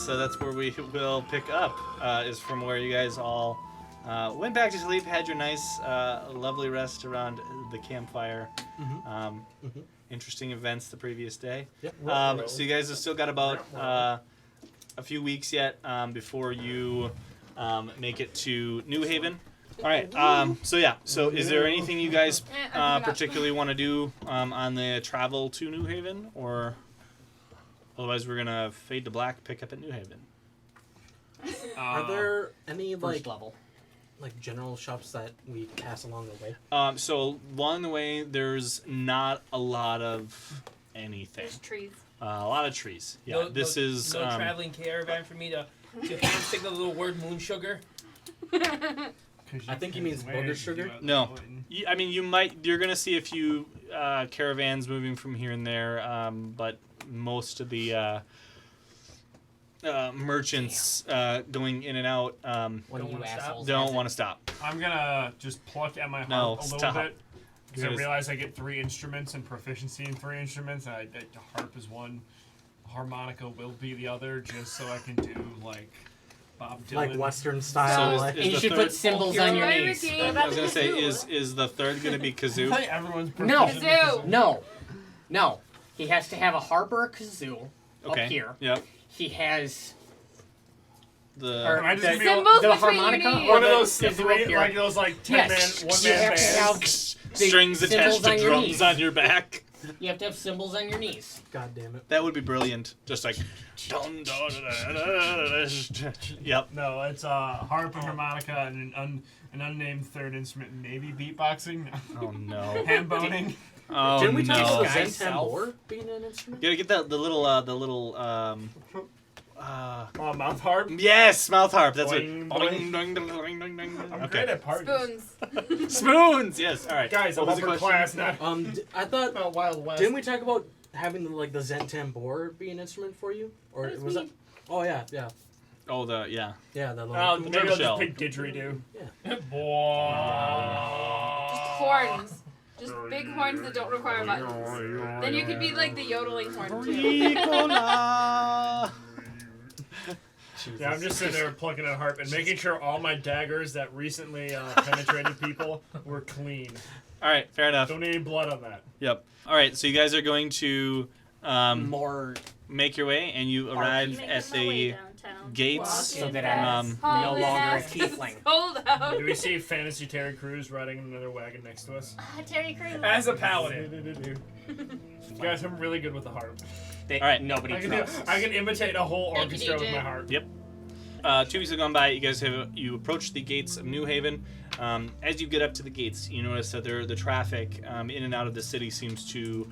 so that's where we will pick up. Is from where you guys all went back to sleep, had your nice, lovely rest around the campfire. Interesting events the previous day. Yep. So you guys have still got about a few weeks yet before you make it to New Haven. All right. So is there anything you guys particularly want to do on the travel to New Haven, or otherwise we're gonna fade to black, pick up at New Haven? Are there any First level. like general shops that we pass along the way? So along the way, there's not a lot of anything. There's trees. A lot of trees. Yeah. This is no traveling caravan for me to hand stick the little word moon sugar. I think he means booger sugar. No. I mean, you're gonna see a few caravans moving from here and there, but most of the merchants going in and out What are you assholes? don't want to stop. I'm gonna just pluck at my harp a little stop. bit. Because I realize I get 3 instruments and proficiency in 3 instruments. And harp is one, harmonica will be the other, just so I can do like Bob Dylan. Like Western style. So And you should put cymbals on your knees. I was gonna say, is the third gonna be kazoo? I think everyone's No. proficient in Kazoo. No. He has to have a harp or a kazoo Okay. up here. Yep. He has The Am I just the, gonna be able- Symbols the between your harmonica knees. or One of the those kazoo up three, here. like those like 10 Yes. man, one You man have to bands. have strings symbols attached to on your drums knees. on your back. You have to have cymbals on your knees. God damn it. That would be brilliant. Just like. Dun, dun, dun, dun, dun. Yep. No, it's harp and harmonica and an unnamed third instrument, maybe beatboxing, Oh no. hand boning. Oh Didn't we talk no. about the Guy Zen self. tambour being an instrument? You gotta get the little Mouth harp. yes, mouth harp. That's it. Boing, Boing, doing, doing, doing, doing, doing. I'm Okay. great at parties. Spoons. Spoons. Yes. All right. Guys, I'm What was the upper question? class now. I thought. About Wild West. Didn't we talk about having the Zen tambour be an instrument for you? Or What does was that? mean? Oh yeah. Oh, the yeah. Yeah, that little. Oh, maybe I'll shell. just pick didgeridoo. Yeah. Boy. Just horns. Just big horns that don't require buttons. Then you could be like the yodeling horn too. Ricola. Yeah, I'm just sitting there plucking a harp and making sure all my daggers that recently penetrated people were clean. All right. Fair enough. Don't need any blood on that. Yep. All right. So you guys are going to More make your way, and you arrive at the gates. so that I'm no longer a tiefling. Hold out. Do we see Fantasy Terry Crews riding in another wagon next to us? Terry Crews. As a paladin. Guys, I'm really good with the harp. That All right. nobody I trusts. can imitate a whole Thank you, orchestra with DJ. my harp. Yep. 2 weeks have gone by. You guys you approach the gates of New Haven. As you get up to the gates, you notice that the traffic in and out of the city seems to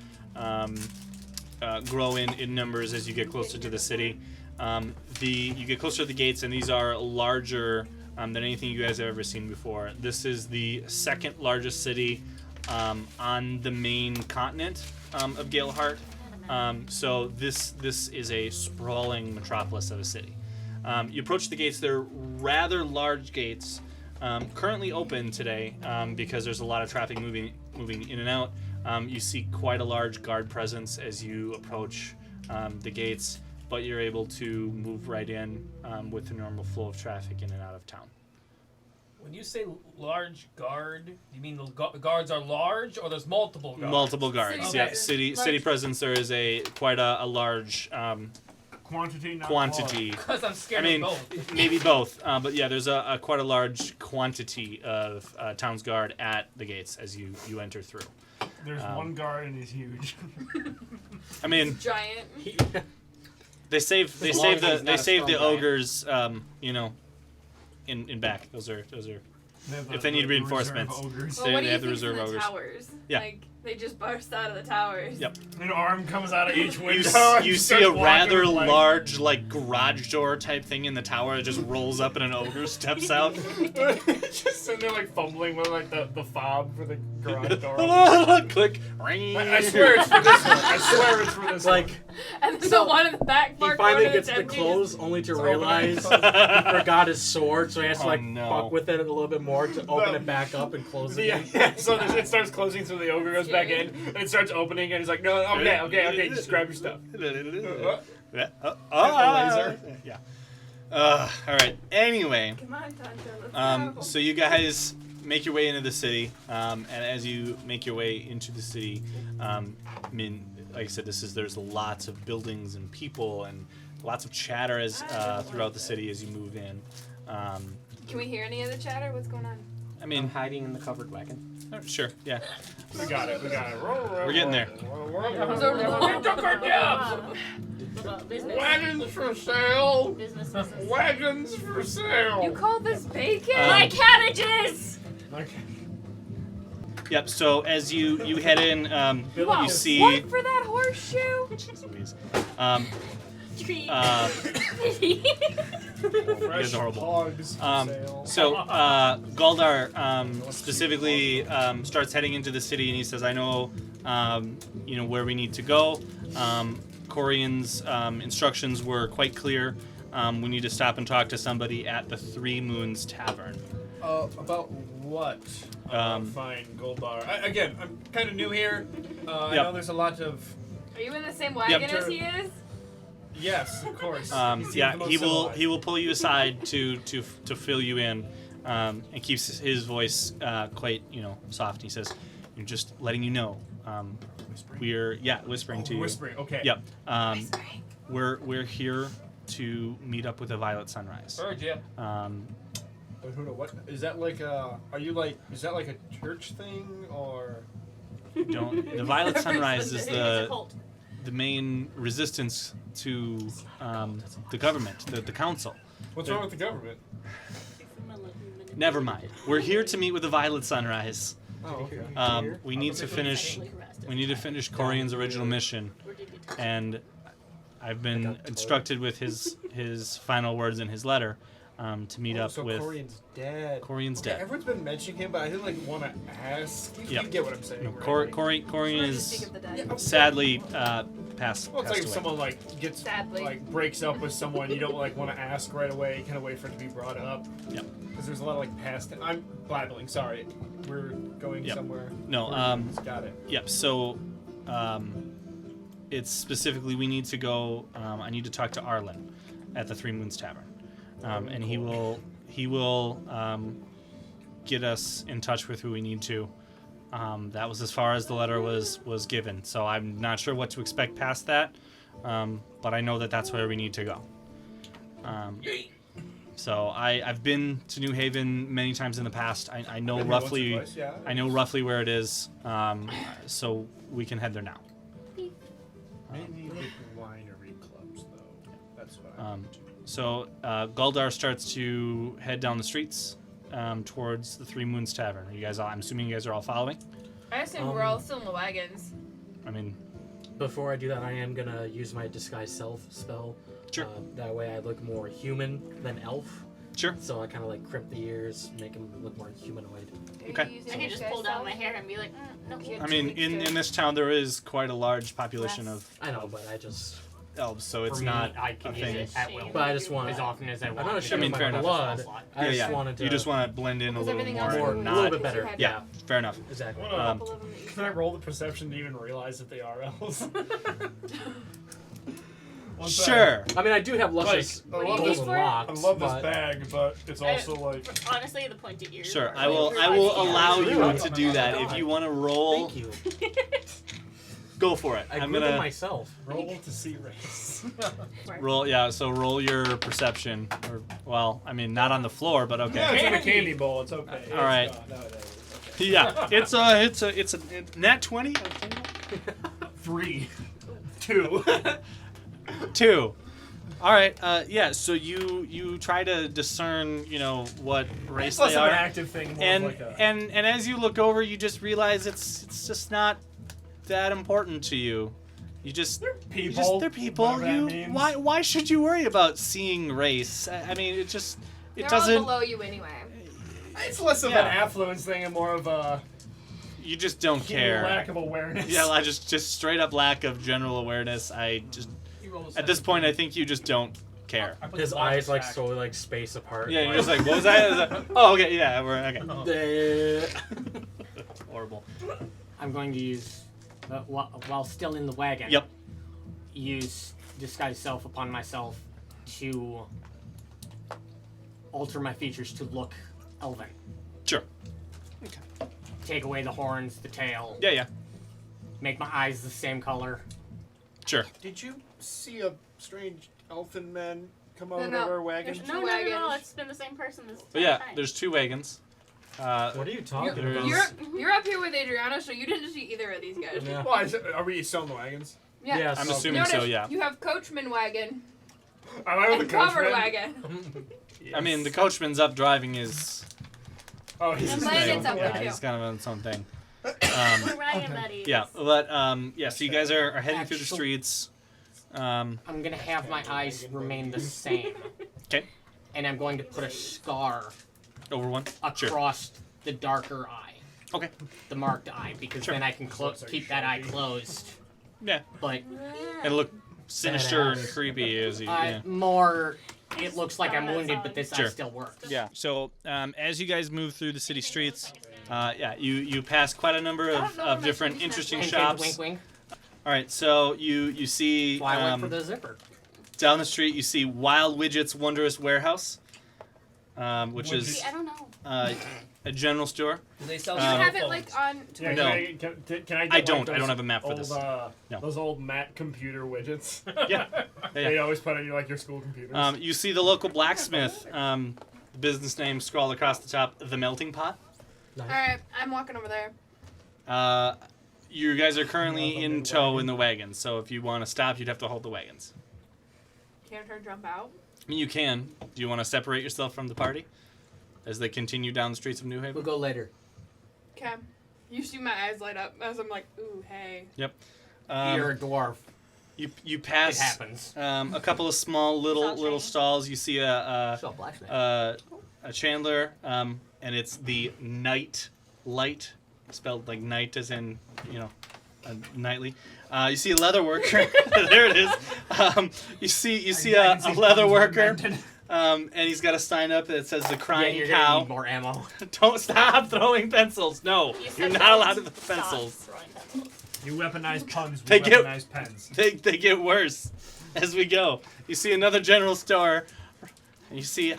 grow in numbers as you get closer to the city. You get closer to the gates, and these are larger than anything you guys have ever seen before. This is the second largest city on the main continent of Galehardt. So this is a sprawling metropolis of a city. You approach the gates. They're rather large gates, currently open today because there's a lot of traffic moving in and out. You see quite a large guard presence as you approach the gates, but you're able to move right in with the normal flow of traffic in and out of town. When you say large guard, you mean the guards are large, or there's multiple guards? Multiple guards. City Yeah, presence. city Large. presence. There is quite a large Quantity, not quantity. Because I'm I scared mean, of both. maybe both, but yeah, there's a quite a large quantity of town's guard at the gates as you enter through. There's one guard and he's huge. I mean, Giant. they save As long as he's not a the strong guy. ogres, in back. Those are If they need reinforcements. Well, They- what they do you have the think reserve from the ogres. towers? Yeah. Like, they just burst out of the towers. Yep. An arm comes out of each You, window. and you see starts a walking rather with, like, large, like, garage door type thing in the tower that just rolls up and an ogre steps out. just sitting there like fumbling with like the fob for the garage door. Click. I swear it's for this one. I swear it's for this Like, one. And then So, the one in the back he far finally corner gets that's the empty. clothes only to It's realize open. he forgot his sword, so he has to Oh, like no. fuck with it a little bit more to open it back up and close it. Yeah, so it starts closing, so the ogre goes back in, and it starts opening, and he's like, no, okay, just grab your stuff. laser. Yeah. All right. Anyway, Come on, Tonto, let's go. so you guys make your way into the city, and as you make your way into the city, I mean, like I said, there's lots of buildings and people and lots of chatter as throughout the city as you move in. Can we hear any of the chatter? What's going on? I I'm mean, hiding in the covered wagon. sure, yeah, We got it. we're getting there. Wagons for sale. Business. Wagons for sale. You call this bacon? My cabbages! Okay. Yep. So as you head in, Wow, you see. what for that horseshoe? Jeez. Treat. You guys are horrible. Hogs for sale. So Galdar specifically starts heading into the city, and he says, "I know, where we need to go. Corian's instructions were quite clear. We need to stop and talk to somebody at the Three Moons Tavern." About what? Fine, Goldar. I'm kind of new here. I Yep. know there's a lot of. Are you in the same wagon Yep. as he is? Yes, of course. seems Yeah, the most he will civilized. pull you aside to fill you in, and keeps his voice quite soft. He says, "I'm just letting you know. We're whispering to you. Whispering. Okay. Yep. We're here to meet up with a Violet Sunrise. Heard ya. But who know what? Is that like a? Are you like? Is that like a church thing or? The Violet Sunrise is It's a the cult. main resistance to the government, the council. What's wrong with the government? Never mind. We're here to meet with the Violet Sunrise. Oh, okay. We need to finish. We need to finish Corian's original mission, and I've been instructed with his final words in his letter to meet up so with. Corian's dead. Corian's Okay, dead. everyone's been mentioning him, but I didn't want to ask. You Yep. get what I'm saying. No, right? Corian Speak is of the dead. sadly passed Well, it's like if away. someone gets Sadly. breaks up with someone, you don't want to ask right away. You kind of wait for it to be brought up. Yep. Because there's a lot of past. I'm blabbling. Sorry. We're going Yep. somewhere. No, Got it. Yep. So, it's specifically we need to go. I need to talk to Arlen at the Three Moons Tavern, and he will get us in touch with who we need to. That was as far as the letter was given. So I'm not sure what to expect past that, but I know that that's where we need to go. So I've been to New Haven many times in the past. I know Been here once or roughly. twice, yeah. I know roughly where it is. So we can head there now. Maybe big winery clubs, though. That's what I'm into. So Galdar starts to head down the streets towards the Three Moons Tavern. Are you guys all? I'm assuming you guys are all following. I assume we're all still in the wagons. I mean, Before I do that, I am gonna use my disguise self spell. Sure. That way I look more human than elf. sure. So I kind of crimp the ears, make him look more humanoid. Are you Okay. using I can just disguise pull down self? my hair and be like, no kid. I mean, in this town there is quite a large population of I know, but I just. elves, so it's For me, not I can a use thing. it at will. But I just want As often as I want. not and sure it mean, doesn't fair matter enough. the spell slot. I just wanted to. You just want to blend in a Because little everything more. else More- is a not, little bit better. Had yeah, fair enough. Exactly. Wanna- a couple of them that you Can I roll the perception to even realize that they are elves? Sure. I mean, I do have luscious Like, I love golden this- I locks. I love this but bag, but it's also like. Honestly, the pointy ears. Sure. are I will like- allow you Really? to do that if you want to roll. Thank you. Go for it. I I'm grew them gonna myself. Roll to see race. roll. Yeah. So roll your perception. Or well, I mean, not on the floor, but okay. Yeah, it's in a candy bowl. It's okay. All right. No, it is. Okay. Yeah, it's a nat 20. 3. 2. 2. All right. Yeah. So you try to discern, what race It's less they of an are, active thing, more and of like a. and as you look over, you just realize it's just not that important to you. You just people. they're people. whatever that means. Why should you worry about seeing race? I mean, it They're doesn't. all below you anyway. It's less of Yeah. an affluence thing and more of a You just don't care. lack of awareness. Yeah, I just straight up lack of general awareness. I just at this point I think you just don't care. I put His the box eyes back. slowly space apart. Yeah, you're just like, what was that? Oh, okay, yeah, we're okay. Horrible. I'm going to use, while still in the wagon. Yep. Use disguise self upon myself to alter my features to look elven. Sure. Take away the horns, the tail, Yeah. make my eyes the same color. Sure. Did you see a strange elfin man come out No, of no. our wagon? There's No, two no, no, no, wagons. it's been the same person this But yeah, time. there's 2 wagons. What are you talking There about? is- You're up here with Adriana, so you didn't see either of these guys. Yeah. Well, are we selling the wagons? Yeah. Yes. I'm Okay. assuming so, Notice yeah. You have coachman wagon Am I with and the covered coachman? wagon. I mean, the coachman's up driving is... Oh, he's And his Landon's name. up there, Yeah, too. he's kind of on its own thing. We're wagon buddies. Yeah, but so you guys are heading through the Actual- streets. I'm gonna have my eyes remain the same. 'Kay. And I'm going to put a scar Over one. Sure. across the darker eye. Okay. The marked eye, because Sure. then I can keep that eye closed. Yeah. But It'll look sinister and Badass. creepy as you. Yeah. more, it looks like I'm wounded, but this Sure. eye still works. Yeah. So as you guys move through the city streets, you pass quite a number I don't know of what my different city interesting Wink, shops. wink, wink. All right. So you see That's why I went for the zipper. down the street you see Wild Widget's Wondrous Warehouse, which is See, I don't know. a general store. Do they sell You Um, have it like on. Yeah, No. can I get I don't. Like I those don't have a map for old, this. No. Those old Mac computer widgets. Yeah. They always put on you like your school computers. You see the local blacksmith. The business name scrawled across the top, the Melting Pot. All right, I'm walking over there. You guys are currently in tow in the wagons, so if you want to stop, you'd have to hold the wagons. Can't her jump out? I mean, you can. Do you want to separate yourself from the party as they continue down the streets of New We'll Haven? go later. Okay. You see my eyes light up as I'm like, ooh, hey. You're a dwarf. You It pass happens. a couple of small little Shawshank. stalls. You see So blacksmith. a chandler, and it's the Night Light, spelled like night as in nightly. You see a leather worker. There it is. You see a leather worker, and he's got a sign up that says the Crying you're gonna Cow. need more ammo. Don't stop throwing pencils. No, You you're said not don't allowed to throw stop pencils. throwing pencils. You weaponize puns, we They get- weaponize pens. They get worse as we go. You see another general store, and you see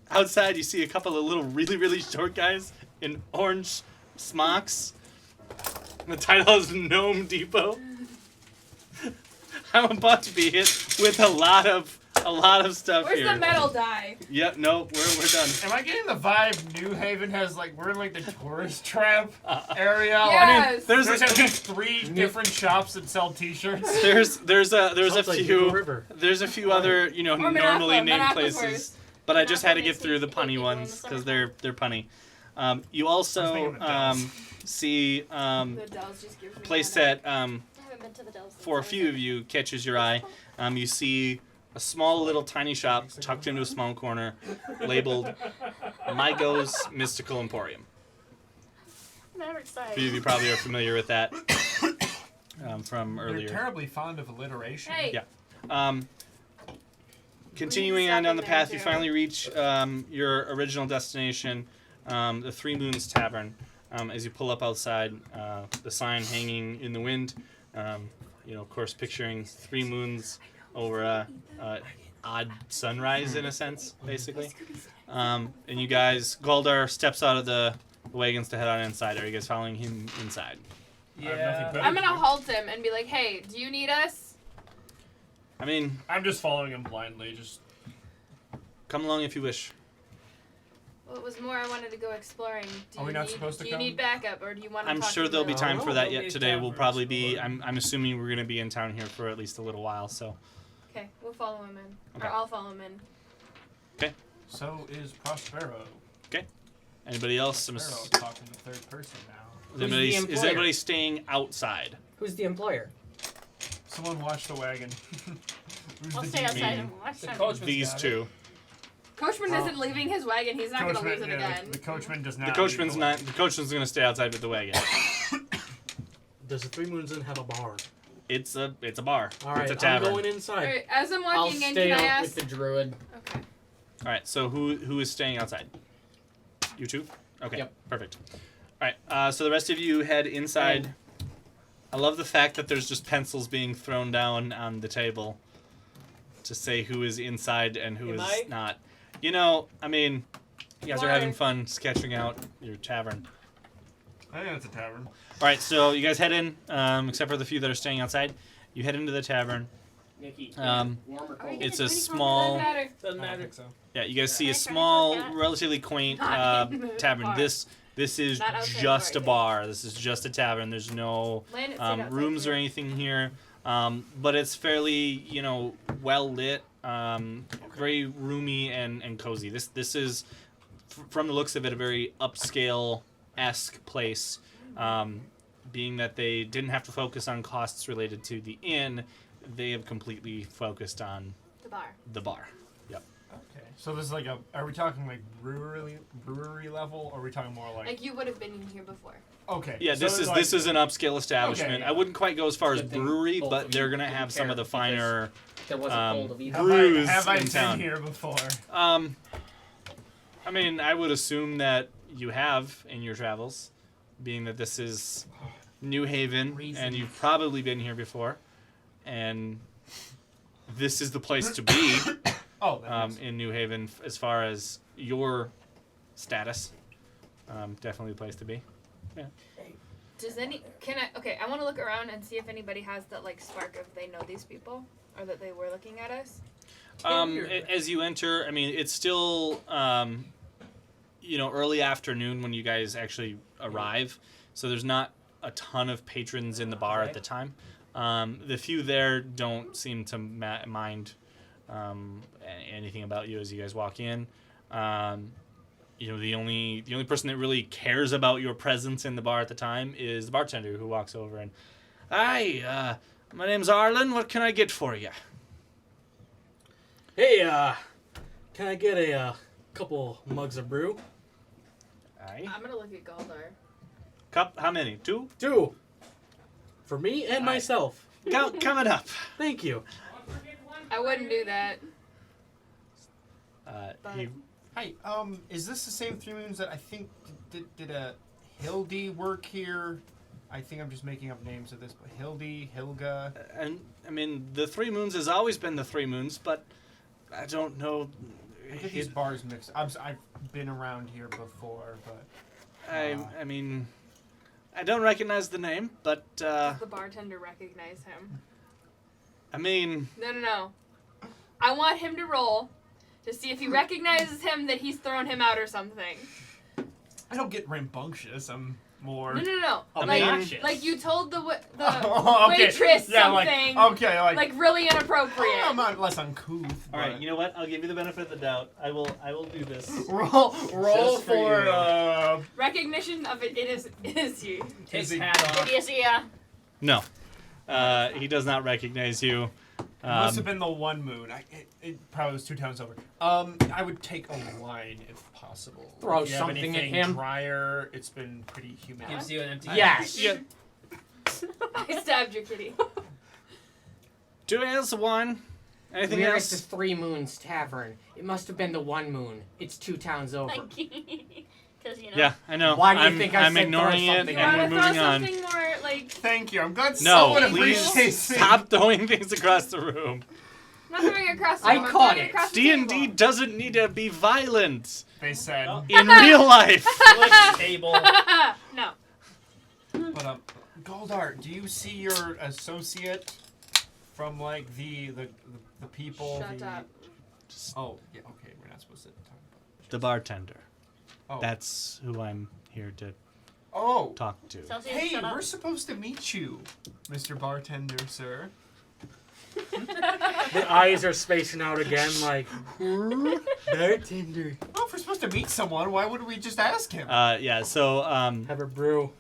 outside. You see a couple of little really short guys in orange smocks. And the title is Gnome Depot. I'm about to be hit with a lot of stuff Where's here. the metal die? Yep, no, we're done. Am I getting the vibe New Haven has we're in the tourist trap area? Yes. There's There's at least 3 different shops that sell T-shirts. there's a Sounds like few Eagle River. there's a few other normally Monaco. named Monaco's places, worse. but I just had to Monaco get through the makes me punny hate people in the ones because summertime. they're punny. You I was also thinking of the Dells. see The Dells just gives me place headache. that I haven't been to the Dells since for I a was few a- of you catches your eye. You see a small little tiny shop tucked into a small corner labeled Mygo's Mystical Emporium. I'm never A excited. few of you probably are familiar with that from They're earlier. terribly fond of alliteration. Hey. Yeah. Continuing on down the stop in path, there, you too. finally reach your original destination, the Three Moons Tavern. As you pull up outside, the sign hanging in the wind, of course, picturing 3 moons over a odd sunrise in a sense, basically. And you guys, Goldar steps out of the wagons to head on inside. Are you guys following him inside? Yeah. I'm gonna halt him and be like, hey, do you need us? I mean, I'm just following him blindly. Just come along if you wish. Well, it was more I wanted to go exploring. Do Are we you not need, supposed to Do you come? need backup, or do you want to I'm talk sure to there'll be the- time for that there'll yet be today. time We'll for probably be. exploring. I'm assuming we're gonna be in town here for at least a little while. So Okay, we'll follow him in. Okay. Or I'll follow him in. so is Prospero. anybody else? Prospero talking to third person now. Is anybody, the is employer? anybody staying outside? Who's the employer? Someone watch the wagon. Who's I'll the stay DB? outside and watch The them. coachman's These got it. two. Coachman Oh. isn't leaving his wagon. He's not gonna lose it yeah, again. the coachman does The not. coachman's leave not. The coachman's gonna stay outside with the wagon. Does the Three Moons Inn have a bar? It's a bar. All right, it's a I'm tavern. going inside. Alright, as I'm I'll walking in, stay can I out ask? with the druid. Okay. All right. So who is staying outside? You two. Okay. Yep. Perfect. All right. So the rest of you head inside. I love the fact that there's just pencils being thrown down on the table to say who is inside and who Am is I? not. You know, I mean, you guys are Why? having fun sketching out your tavern. I think that's a tavern. All right, so you guys head in, except for the few that are staying outside. You head into the tavern. Nikki, Um, warm or Are we cold? It's getting a any small- comments? Doesn't matter. Doesn't I don't matter. think so. Yeah, you guys see Can a I turn small, into a cat? relatively quaint Not in the tavern. bar. This is Not outside just the a bar, bar. This is just a tavern. There's no Land it, sit outside rooms or here. anything here, but it's fairly, well lit, very roomy and cozy. This is, from the looks of it, a very upscale-esque place. Being that they didn't have to focus on costs related to the inn, they have completely focused on The bar. the bar. Yep. Okay. So this is like are we talking like brewery level, or are we talking more like? Like you would have been in here before. Okay. Yeah, so this is like- this is an upscale establishment. Okay, yeah. I wouldn't quite go as far as Good thing brewery, both but of they're you gonna have some of the because finer. There wasn't Um, cold of either. brews Have I in been town. here before? I mean, I would assume that you have in your travels, being that this is New Haven, Reason. and you've probably been here before, and this is the place to be Oh, that makes- in New Haven as far as your status. Definitely the place to be. Does any? Can I? Okay, I want to look around and see if anybody has that like spark of they know these people or that they were looking at us. As you enter, I mean, it's still, early afternoon when you guys actually arrive, so there's not a ton of patrons in the bar at the time. The few there don't seem to mind anything about you as you guys walk in. The only person that really cares about your presence in the bar at the time is the bartender, who walks over and, "Hi, my name's Arlen. What can I get for you?" Hey, can I get a couple mugs of brew? Aye. I'm gonna look at Galdar. Cup? How many? 2? 2. For me and myself. Coming up. Thank you. I wouldn't do that. He Hi. Is this the same Three Moons that I think did a Hildy work here? I think I'm just making up names of this, but Hildy, Hilga. And I mean, the Three Moons has always been the Three Moons, but I don't know. I get these bars mixed. I've been around here before, but I mean, I don't recognize the name, but Does the bartender recognize him? I mean, No. I want him to roll to see if he recognizes him, that he's thrown him out or something. I don't get rambunctious. I'm more. No. I Like, mean- like you told the Oh, okay. waitress Yeah, something. like really inappropriate. I'm not less uncouth. all right. but- You know what? I'll give you the benefit of the doubt. I will do this. Roll Just for for you. Recognition of it is you. Takes Is it- hat off. Idiocy, yeah. No, he does not recognize you. Must have been the one moon. It probably was 2 towns over. I would take a wine if possible. Throw If you have something at anything him. drier. It's been pretty humid. Gives you an empty. Yes. Yeah, I stabbed your kitty. 2 ales, 1. Anything We're at the else? Three Moons Tavern. It must have been the one moon. It's 2 towns over. Because, Yeah, I know. Why do you I'm, think I I'm said ignoring throw it, something You at and want we're to throw moving on. something more like? Thank you. I'm glad No, someone please appreciates me. stop throwing things across the room. I'm not throwing it across the I room, I'm caught throwing it. across the D&D table. doesn't need to be violent They said. in real life. Table. No. But Goldart, do you see your associate from like the people? Shut up. Oh yeah. Okay, we're not supposed to talk about. The bartender. Oh. That's who I'm here to Oh. talk to. Celsius, Hey, shut up. we're supposed to meet you, Mr. Bartender, sir. The eyes are spacing out again, like bartender. Well, if we're supposed to meet someone, why wouldn't we just ask him? Yeah, so Have a brew.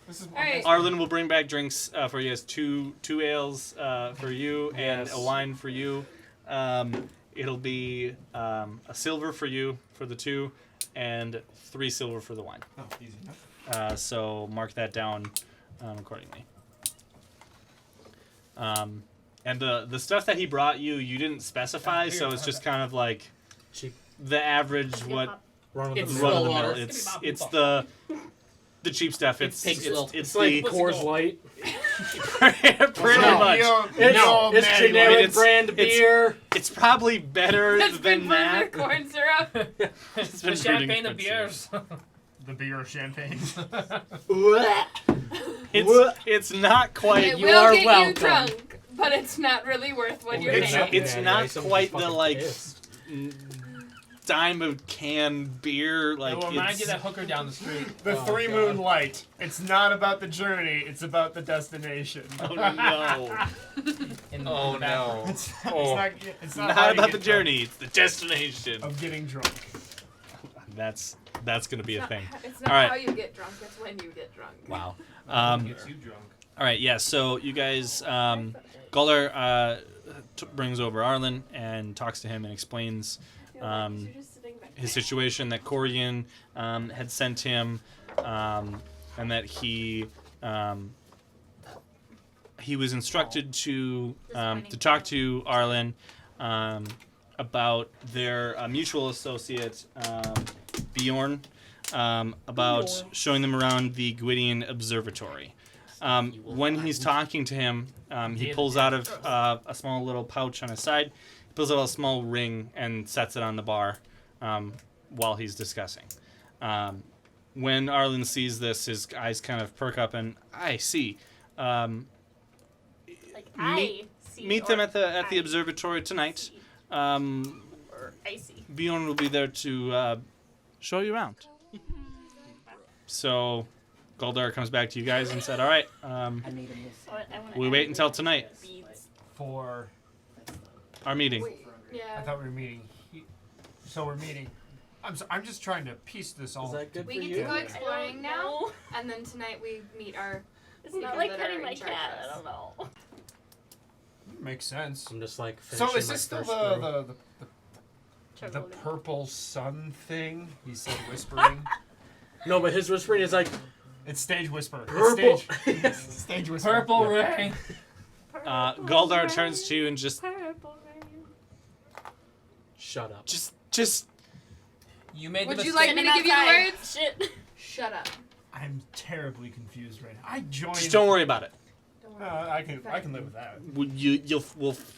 This is Alright. Arlen will bring back drinks for you. As two ales for you and Yes. a wine for you. It'll be a silver for you for the 2 and 3 silver for the wine. Oh, easy enough. So mark that down accordingly. And the stuff that he brought you, you didn't specify, so it's just kind of like Cheap. the average Give what up. Run It's with run the of the Slow mill. water. It's the cheap stuff. It's It's pig swill. it's like the Coors Light. Pretty No, much. It's I mean, generic it's- brand it's- beer. It's probably better That's than been that. corn syrup. It's The been champagne, the pretty beers. The beer of champagne. It's not quite. It You will are get welcome. you drunk, but it's not really worth what you're It's- paying. it's not quite the, like, dime of can beer. Like It will remind it's, you of that hooker down the street. The Oh, three God. moon light. It's not about the journey. It's about the destination. oh no! In Oh the no! bathroom. It's Not how you about get the drunk. journey. It's the destination. Of getting drunk. That's gonna be a thing. It's not All right. how you get drunk, it's when you get drunk. Wow. Gets you drunk. All right. Yeah. So you guys, Galdar brings over Arlen and talks to him and explains his situation, that Corian had sent him, and that he was instructed to talk to Arlen about their mutual associate Bjorn, about showing them around the Gwydian Observatory. When he's talking to him, he pulls out of a small little pouch on his side. He pulls out a small ring and sets it on the bar while he's discussing. When Arlen sees this, his eyes kind of perk up, and I see. Meet them at the observatory tonight. Or I see. Bjorn will be there to show you around. So, Galdar comes back to you guys and said, "All right, we wait until tonight For our meeting." I Yeah. thought we were meeting. So we're meeting. I'm just trying to piece this all. Is that good We for get you? to go exploring now, No. and then tonight we meet our. It's not People like that are petting in my charge cat. of us. I don't know. Makes sense. I'm just like So finishing is my this still first brew. the purple sun thing? He said, whispering. No, but his whispering is like It's stage whisper. purple. It's stage whisper. Purple rain. Galdar turns to you and just Purple rain. Shut up. just You made Would the you mistake. like me to give you the Outside. words? Shit. Shut up. I'm terribly confused right now. I joined. just don't worry about it. Don't worry. I can live with that.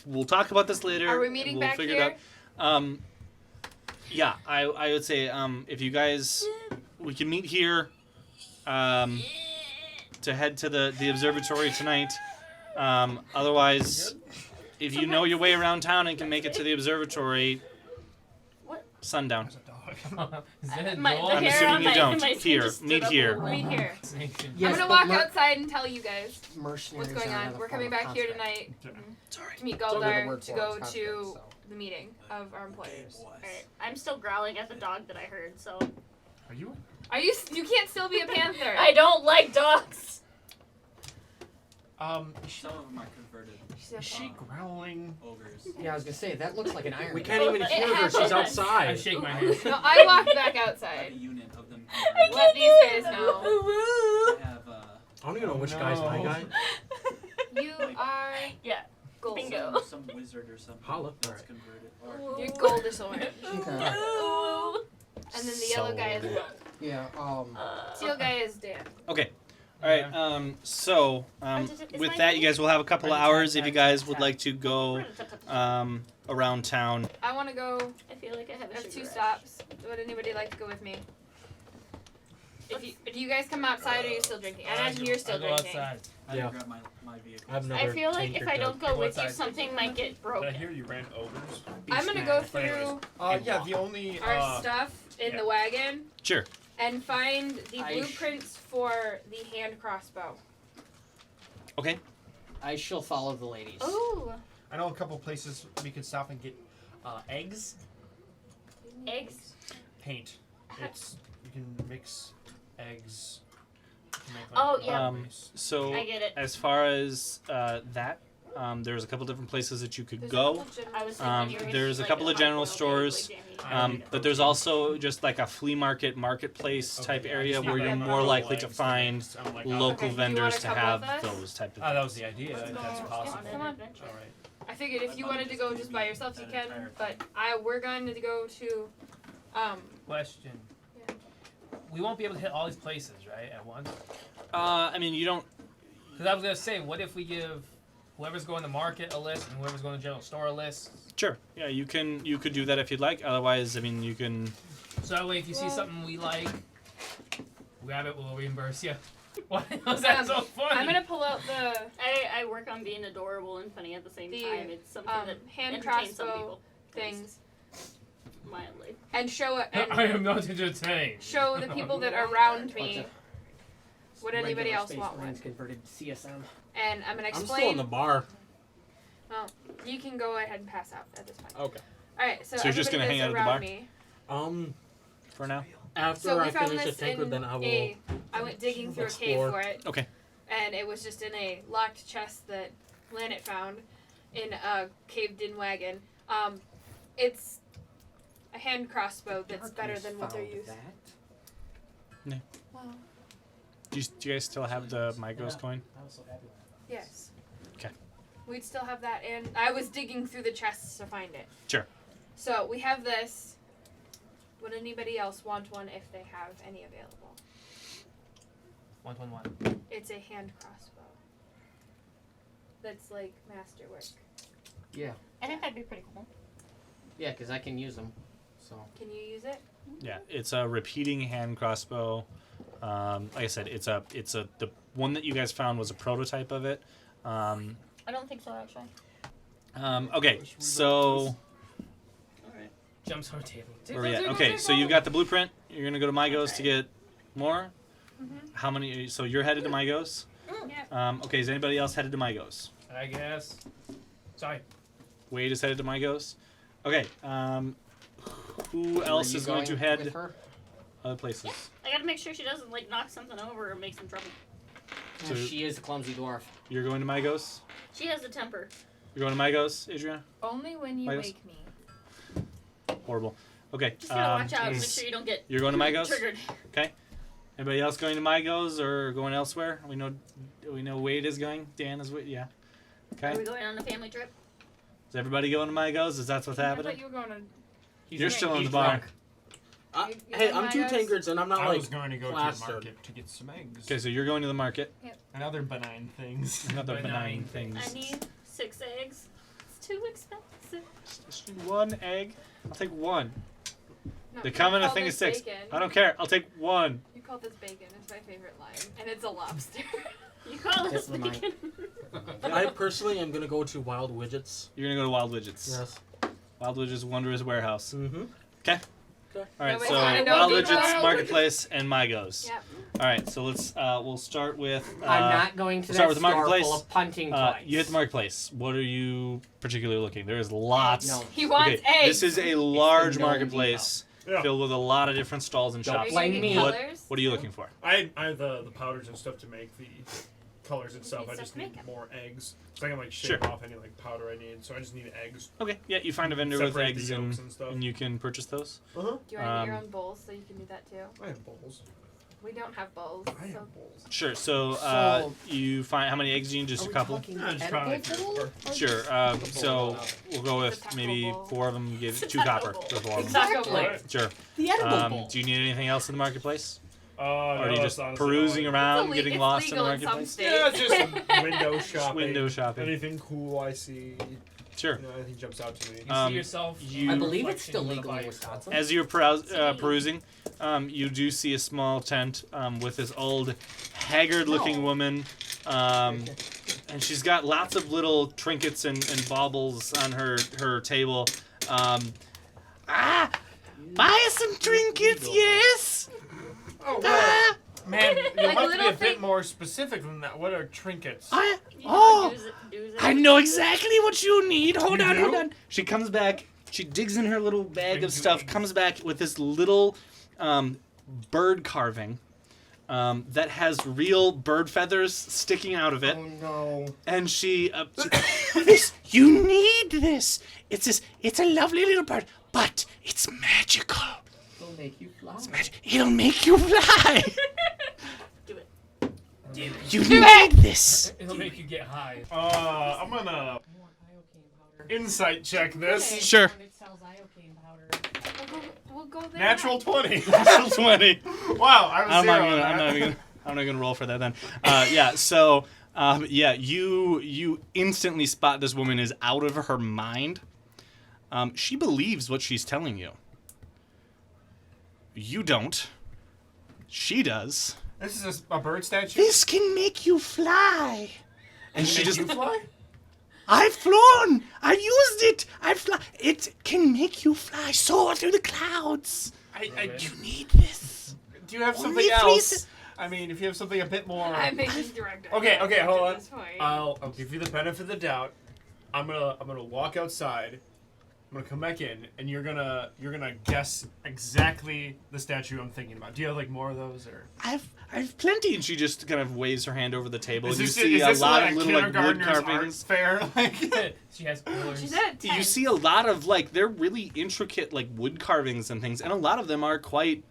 We'll talk about this later. Are we meeting we'll back figure here? it out. Yeah, I would say if you guys, we can meet here to head to the observatory tonight. Otherwise, if you know your way around town and can make it to the observatory, What? sundown. There's a dog. Is that a My- dog? the I'm hair assuming on you my- don't. my skin Here, just stood meet up a here. little. Meet here. Sanction. Yes, I'm gonna but walk mer- outside and tell you guys mercenaries what's going are on. another We're coming form of back here conscript. tonight Sorry. to meet It's only the Galdar word to for it, go it's to conscript, so. the meeting of our employers. Alright, I'm still growling at the dog that I heard, so. Are you? Are you? You can't still be a panther. I don't like dogs! Some of them are converted Is she growling? ogres. Yeah, I was gonna say that looks like an iron. We Man. can't even It hear her. happened. She's I outside. shake my hand. No, I walked back I have a outside. unit of them. I converted. Let these guys know. I have I don't even know which guy's my No. guy. You are Yeah. gold. Bingo. some wizard or something Holla. that's Alright. converted. Or You're goldish orange. Okay. Ooh. And then the yellow guy is Will. Yeah. Teal guy is Dan. Okay. All right. So Is with my that, you guys will have a couple of hours if you guys would tap. like to go around town. I want to go. I feel like I have I a have sugar 2 rush. stops. Would anybody like to go with me? Do you guys come outside or are you still drinking? I imagine you're still I go drinking. outside. I Yeah. grab my vehicle. I've never I feel like tamed if your I dog. don't go Go with you, outside. something might get Did I broken. hear you ran ogres? I'm gonna go But anyways, through Yeah, the only our stuff in yeah. the wagon Sure. and find the I blueprints for the hand crossbow. Okay. I shall follow the ladies. Ooh, I know a couple places we could stop and get eggs, eggs. paint. It's you can mix eggs. To make, Oh, yeah. base. So I get it. as far as that, there's a couple different places that you could There's a go. couple of general- I was thinking you were gonna There's do, a couple like, of general hard-boiled stores, egg, like Jamie. But there's also just like a flea marketplace Okay, type yeah, I area just where need you're that more for likely to eggs, find so I'm like, local Okay, do you vendors wanna to come have with us? those type of Oh, that was the idea. Let's If go. that's Yeah, possible. come on. Adventure. All right. I figured if you wanted to go just by yourself, you can. But we're going to go to. Question. Yeah. We won't be able to hit all these places, right, at once? I mean, you don't. Because I was gonna say, what if we give whoever's going to market a list and whoever's going to general store a list? Sure. Yeah, you could do that if you'd like. Otherwise, I mean, you can. So that way, if you see something we like, grab it. We'll reimburse you. Why was that so funny? I'm gonna pull out the I work on being adorable and funny at the same time. It's something that hand entertains some crossbow people. things Mildly. and show it. I am not entertained. Show the people that are around me. Would anybody Regular else Space want one? Marines converted to CSM. And I'm gonna I'm explain. still in the bar. Well, you can go ahead and pass out at this point. Okay. All right, so So you're just gonna everybody hang that's out at the around bar? me. For now. After So we I found finish a this tanker, in then I will. I went digging through a cave explore. for it. Okay. And it was just in a locked chest that Lanet found in a caved-in wagon. It's a hand crossbow that's better than what they're using. Well, Do you guys still have the Mygos coin? I was so happy. yes. Okay. We'd still have that, and I was digging through the chests to find it. Sure. So we have this. Would anybody else want one if they have any available? 121. It's a hand crossbow. That's like masterwork. Yeah. I think that'd be pretty cool. Yeah, because I can use them. So. Can you use it? Yeah, it's a repeating hand crossbow. Like I said, the one that you guys found was a prototype of it. I don't think so, actually. Okay, so Jumps on the table. where are we at? Okay, so you've got the blueprint. You're gonna go to Mygos to get more. How many? So you're headed to Mygos. Yeah. Okay, is anybody else headed to Mygos? I guess. Sorry. Wade is headed to Mygos. Okay. Who else is going to head other places? I gotta make sure she doesn't like knock something over or make some trouble. So- She is a clumsy dwarf. You're going to Mygos. She has a temper. You're going to Mygos, Adriana. Only when you Mygos? wake me. Horrible. Okay. Just gotta watch out. Make sure you don't get You're going to Mygos. triggered. Anybody else going to Mygos or going elsewhere? We know Wade is going. Dan is with. Yeah. Are we Okay. going on a family trip? Is everybody going to Mygos? Is that what's I thought happening? you were going to. You're still in he's the bar. drunk. Hey, I'm two tankards and I'm not I like was going to go to the plastered. market to get some eggs. Okay, so you're going to the market. And other benign things. Another benign Benign things. I need 6 eggs. It's too expensive. Just need one egg. I'll take one. No, They you come in a call thing of this 6. Bacon. I don't care. I'll take one. You call this bacon. It's my favorite line, and it's a lobster. You call this That's mine. bacon? I personally am gonna go to Wild Widgets. You're gonna go to Wild Widgets. Yes. Wild Widgets Wondrous Warehouse. Mm-hmm. All right, Nobody's so gonna know Wild good Widgets Wild Marketplace and Mygos. Yep. All right, so let's we'll start with. I'm not going to start that with the store marketplace. full of punting toys. You hit the marketplace. What are you particularly looking? There is lots. No. He wants Okay, eggs. this is a large gnome marketplace filled with a lot of different stalls and Don't shops. blame me. What are you looking for? I have the powders and stuff to make the colors and stuff. need I stuff just to need make 'em. more eggs. So I can like shake Sure. off any like powder I need. So I just need eggs. Okay, yeah, you find a vendor with Separate the eggs yolks and stuff. and you can purchase those. Uh-huh. Do you want to get your um, own bowls so you can do that too? I have bowls. We don't have bowls. I So have bowls. Sure. So you find how many eggs do you need? Just a couple. Just probably like 3 or 4. Sure. So we'll go with Taco maybe bowl. 4 of them. Give It's a 2 taco copper bowl. for 4 of them. Exactly. Alright. Sure. The edible bowl. Do you need anything else in the marketplace? Or No, are you that's just honestly perusing all around, It's getting it's lost in the legal in some marketplace? states. Yeah, just window shopping. Window shopping. Anything cool I see. Sure. You know, anything jumps out to me. You see yourself. you- I believe it's reflection still in one legal of in my Wisconsin. As you're perusing, you do see a small tent with this old, haggard-looking woman, and she's got lots of little trinkets and baubles on her table. Buy some trinkets, yes. Oh, well, Man, you'll Like have to be little a bit more specific than that. What are trinkets? You know, Oh, do's it. I know exactly what you need. Hold You on, do? hold on. She comes back. She digs in her little bag of Brings you stuff. eggs. Comes back with this little bird carving that has real bird feathers sticking out of it. oh no. And she, this, you need this. It's a lovely little bird, but it's magical. It'll make you fly. It'll make you fly. Do it. You need this. It'll make you get high. I'm gonna insight check this. Sure. We'll go there. Natural 20. Natural 20. Wow, I was I'm zero not on gonna. that. I'm not gonna roll for that then. Yeah. So Yeah, you instantly spot this woman is out of her mind. She believes what she's telling you. You don't. She does. This is a bird statue. This can make you fly. And she just... You fly? I've flown! I've used it! It can make you fly. Soar through the clouds. You need this. Do you have Only something else? freezes- I mean, if you have something a bit more. I'm making direct. Okay, hold at on. this point. I'll give you the benefit of the doubt. I'm gonna walk outside. I'm gonna come back in, and you're gonna guess exactly the statue I'm thinking about. Do you have like more of those, or? I've plenty. And she just kind of waves her hand over the table, and you Is see this a lot like of little like wood kindergartner's art carvings. fair? Like, She has colors. She's at 10. You see a lot of like they're really intricate like wood carvings and things, and a lot of them are quite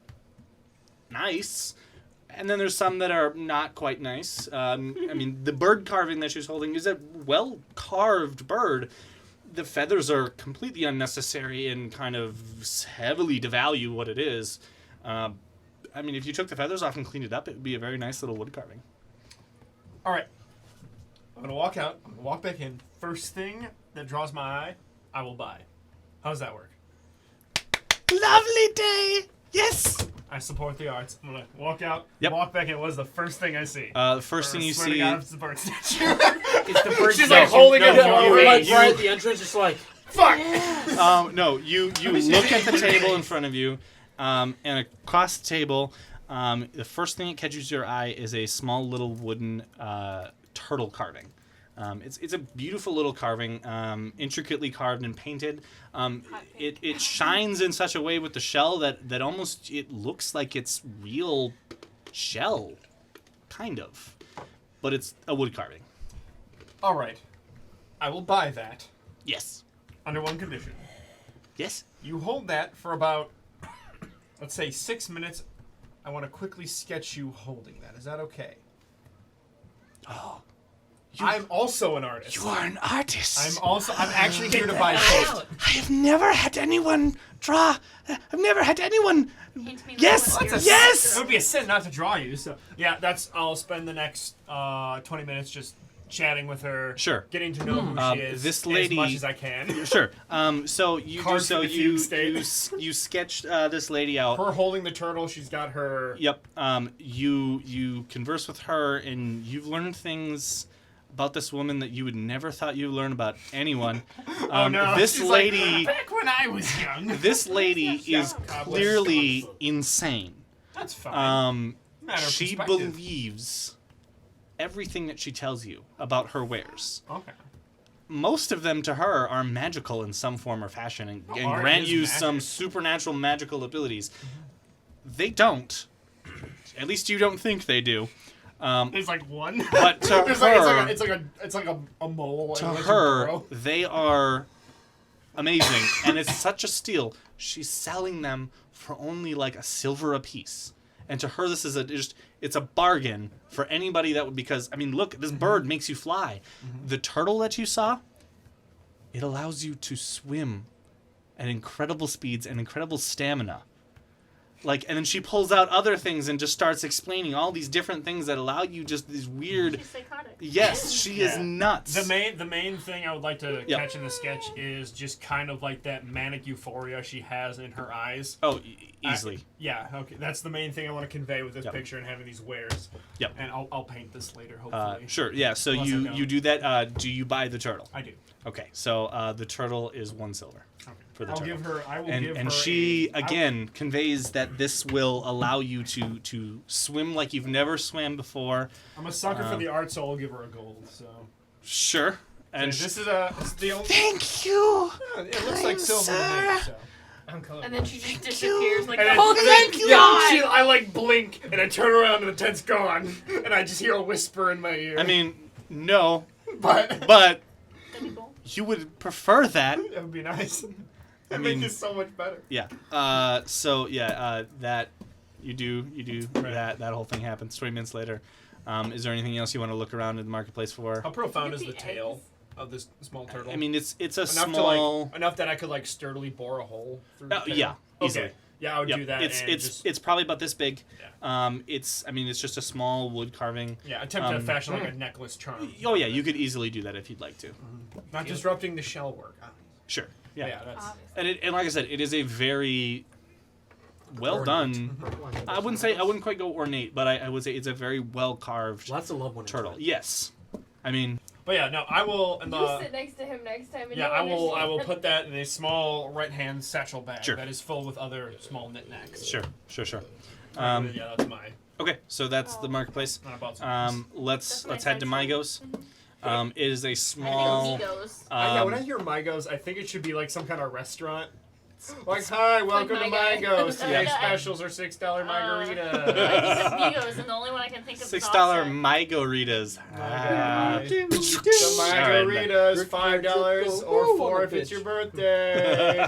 nice. And then there's some that are not quite nice. I mean, the bird carving that she's holding is a well carved bird. The feathers are completely unnecessary and kind of heavily devalue what it is. I mean, if you took the feathers off and cleaned it up, it would be a very nice little wood carving. all right. I'm gonna walk out. I'm gonna walk back in. First thing that draws my eye, I will buy. How does that work? Lovely day. Yes. I support the arts. I'm gonna walk out. Yep. Walk back in. What is the first thing I see? The first thing you Swear to see. God, it's the bird statue. It's the bird She's like statue. holding it. No, up. we're like you- right at the entrance, just like. Fuck. No, you look at the table in front of you, and across the table, the first thing that catches your eye is a small little wooden turtle carving. It's a beautiful little carving, intricately carved and painted. It shines in such a way with the shell that almost it looks like it's real shell, kind of, but it's a wood carving. All right. I will buy that Yes. under one condition. Yes. You hold that for about, let's say, 6 minutes. I want to quickly sketch you holding that. Is that okay? Oh. I'm also an artist. You are an artist. I'm actually here to buy paint. I have never had anyone draw. I've never had anyone. Hint me Yes, like what yes. It would be a sin not to draw you. So yeah, I'll spend the next 20 minutes just chatting with her. Sure. Getting to know who she is. This lady- as much as I can. Sure. So you do, Cards so for the you fugue state. you sketched this lady out. Her holding the turtle. She's got her. Yep. You converse with her, and you've learned things about this woman that you would never thought you'd learn about anyone. Oh no! This She's lady, like, back when I was young. this lady is clearly insane. That's fine. Matter of She perspective. believes everything that she tells you about her wares. Okay. Most of them to her are magical in some form or fashion and art grant is you magic. some supernatural magical abilities. They don't. At least you don't think they do. There's like one. But to There's her, it's like a mole. to and a her, burrow. they are amazing, and it's such a steal. She's selling them for only like a silver a piece, and to her, this is it's a bargain for anybody that would, because I mean, look, this bird makes you fly. The turtle that you saw, it allows you to swim at incredible speeds and incredible stamina. Like, and then she pulls out other things and just starts explaining all these different things that allow you just these weird. She's psychotic. Yes, she is Yeah. nuts. The main thing I would like to Yep. catch in the sketch is just kind of like that manic euphoria she has in her eyes. Oh, easily. Yeah, okay. That's the main thing I want to convey with this Yep. picture and having these wares. Yep. And I'll paint this later, hopefully. Sure. Yeah. So Unless I you don't. do that. Do you buy the turtle? I do. Okay. So the turtle is 1 silver Okay. for the I'll turtle. give her. I will and give and her. she I will- again conveys that this will allow you to swim like you've never swam before. I'm a sucker for the art, so I'll give her a gold. So. Sure. And this is the only. thank you. It looks like silver to me. So. I'm colorblind. And then she just disappears like And the then- whole and thing. then- Thank yeah, I like blink and I turn around and the tent's gone and I just hear a whisper in my ear. I mean, no, but but That'd be cool. you would prefer that. that would be nice. That mean- makes it so much better. Yeah. So yeah. That you do Right. that whole thing happens. 20 minutes later. Is there anything else you want to look around in the marketplace for? How profound Could is it the be tail? of this small turtle? I mean, it's a enough small. enough that I could like sturdily bore a hole through. The tail? Yeah, easily. Okay. Yeah, I would Yep. do that. It's probably about this big. Yeah. It's just a small wood carving. Yeah, attempt to fashion like a necklace charm. Oh yeah, you could easily do that if you'd like to. Not disrupting the shell work. Sure. Yeah, Yeah. that's. Obviously. And like I said, it is a very well done. I wouldn't quite go ornate, but I would say it's a very well carved Lots of love when it's turtle. red. Yes. I mean, But yeah, no, I will. And You sit next to him next time. And yeah, you'll I will understand. put that in a small right-hand satchel bag Sure. that is full with other small knickknacks. sure. Yeah, that's my. Okay, so that's the marketplace. I bought some. Let's That's head to my Mygos. It is a I small. think Migos. Yeah, when I hear Mygos, I think it should be like some kind of restaurant. Like, hi, welcome to My Guy. Mygos. Today's Yeah. specials are $6 I think margarita. of Migos, and the only one I can think of is $6 Offset. Mygoritas. The margarita is $5 or $4 if it's your birthday.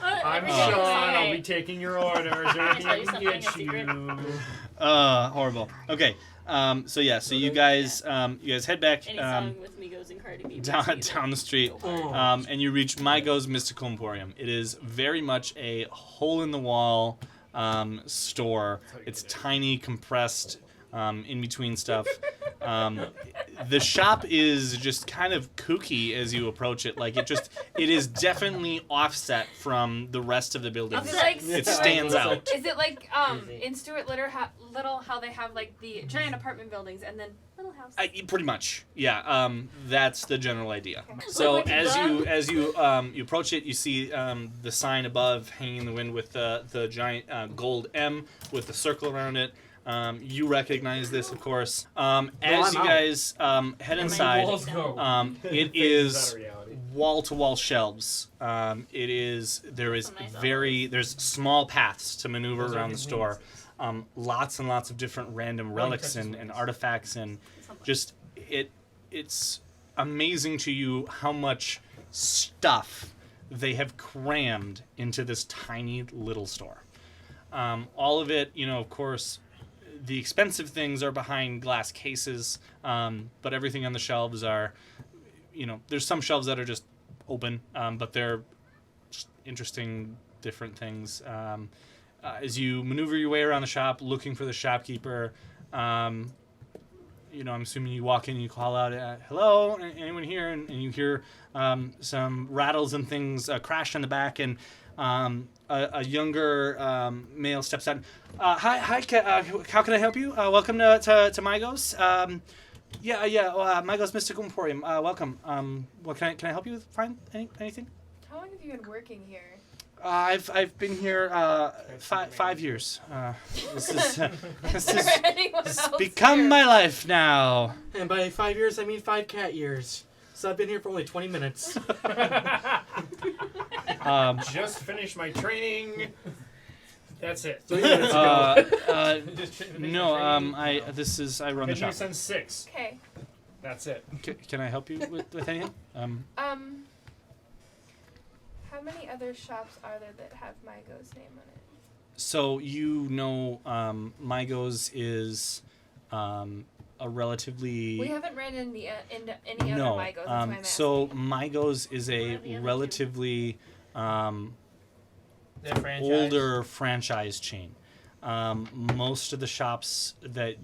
I'm Every day Sean. is I'll Sunday. be taking your order. Is there anything tell I you can something, get a secret? you? Horrible. Okay. So you guys head back Any song with Migos and Cardi B. down the street, and you reach Mygo's Mystical Emporium. It is very much a hole in the wall store. It's tiny, compressed, in between stuff. The shop is just kind of kooky as you approach it. Like it is definitely offset from the rest of the building. Is it like It stands out. Is it like in Stuart Little how they have like the giant apartment buildings and then little house? Pretty much, yeah. That's the general idea. So Look at as you approach it, you see the sign above hanging in the wind with the giant gold M with the circle around it. You recognize this, of course. As I'm you out. guys head inside, Walls go. it is wall-to-wall shelves. There is there's small paths to maneuver around the store. Lots and lots of different random relics and artifacts, and just it's amazing to you how much stuff they have crammed into this tiny little store. All of it, of course, the expensive things are behind glass cases, but everything on the shelves are, there's some shelves that are just open, but they're just interesting, different things. As you maneuver your way around the shop, looking for the shopkeeper, I'm assuming you walk in and you call out, hello, anyone here? And you hear some rattles and things crash in the back, and a younger male steps out. Hi, how can I help you? Welcome to Mygos. Mygos Mystical Emporium. Welcome. What can I help you with? Find anything? How long have you been working here? I've been here 5 years. This is Anyone this else has become here? my life now. And by 5 years, I mean 5 cat years. So I've been here for only 20 minutes. Just finished my training. That's it. 3 minutes ago. No. I run the Been here shop. since 6. Okay. That's it. Can I help you with anything? How many other shops are there that have Mygo's name on it? So Mygos is a relatively We haven't ran into any other no. Mygos. That's why I'm So asking. Mygos is What are a the other two? relatively Their franchise. older franchise chain. Most of the shops that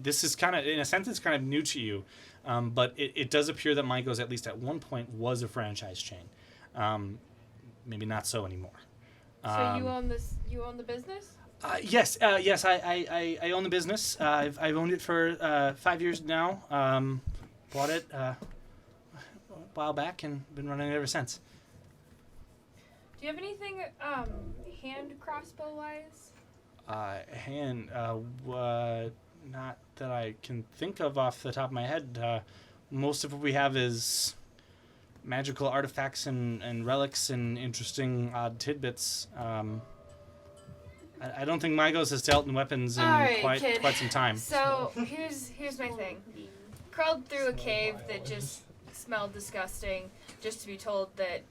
this is kind of, in a sense, it's kind of new to you, but it does appear that Mygos, at least at one point, was a franchise chain. Maybe not so anymore. So you own this? You own the business? Yes. I own the business. I've owned it for 5 years now. Bought it a while back and been running it ever since. Do you have anything hand crossbow wise? Not that I can think of off the top of my head. Most of what we have is magical artifacts and relics and interesting odd tidbits. I don't think Mygos has dealt in weapons in Alright, kid. quite some time. So here's my thing. Crawled through a cave that just smelled disgusting, just to be told that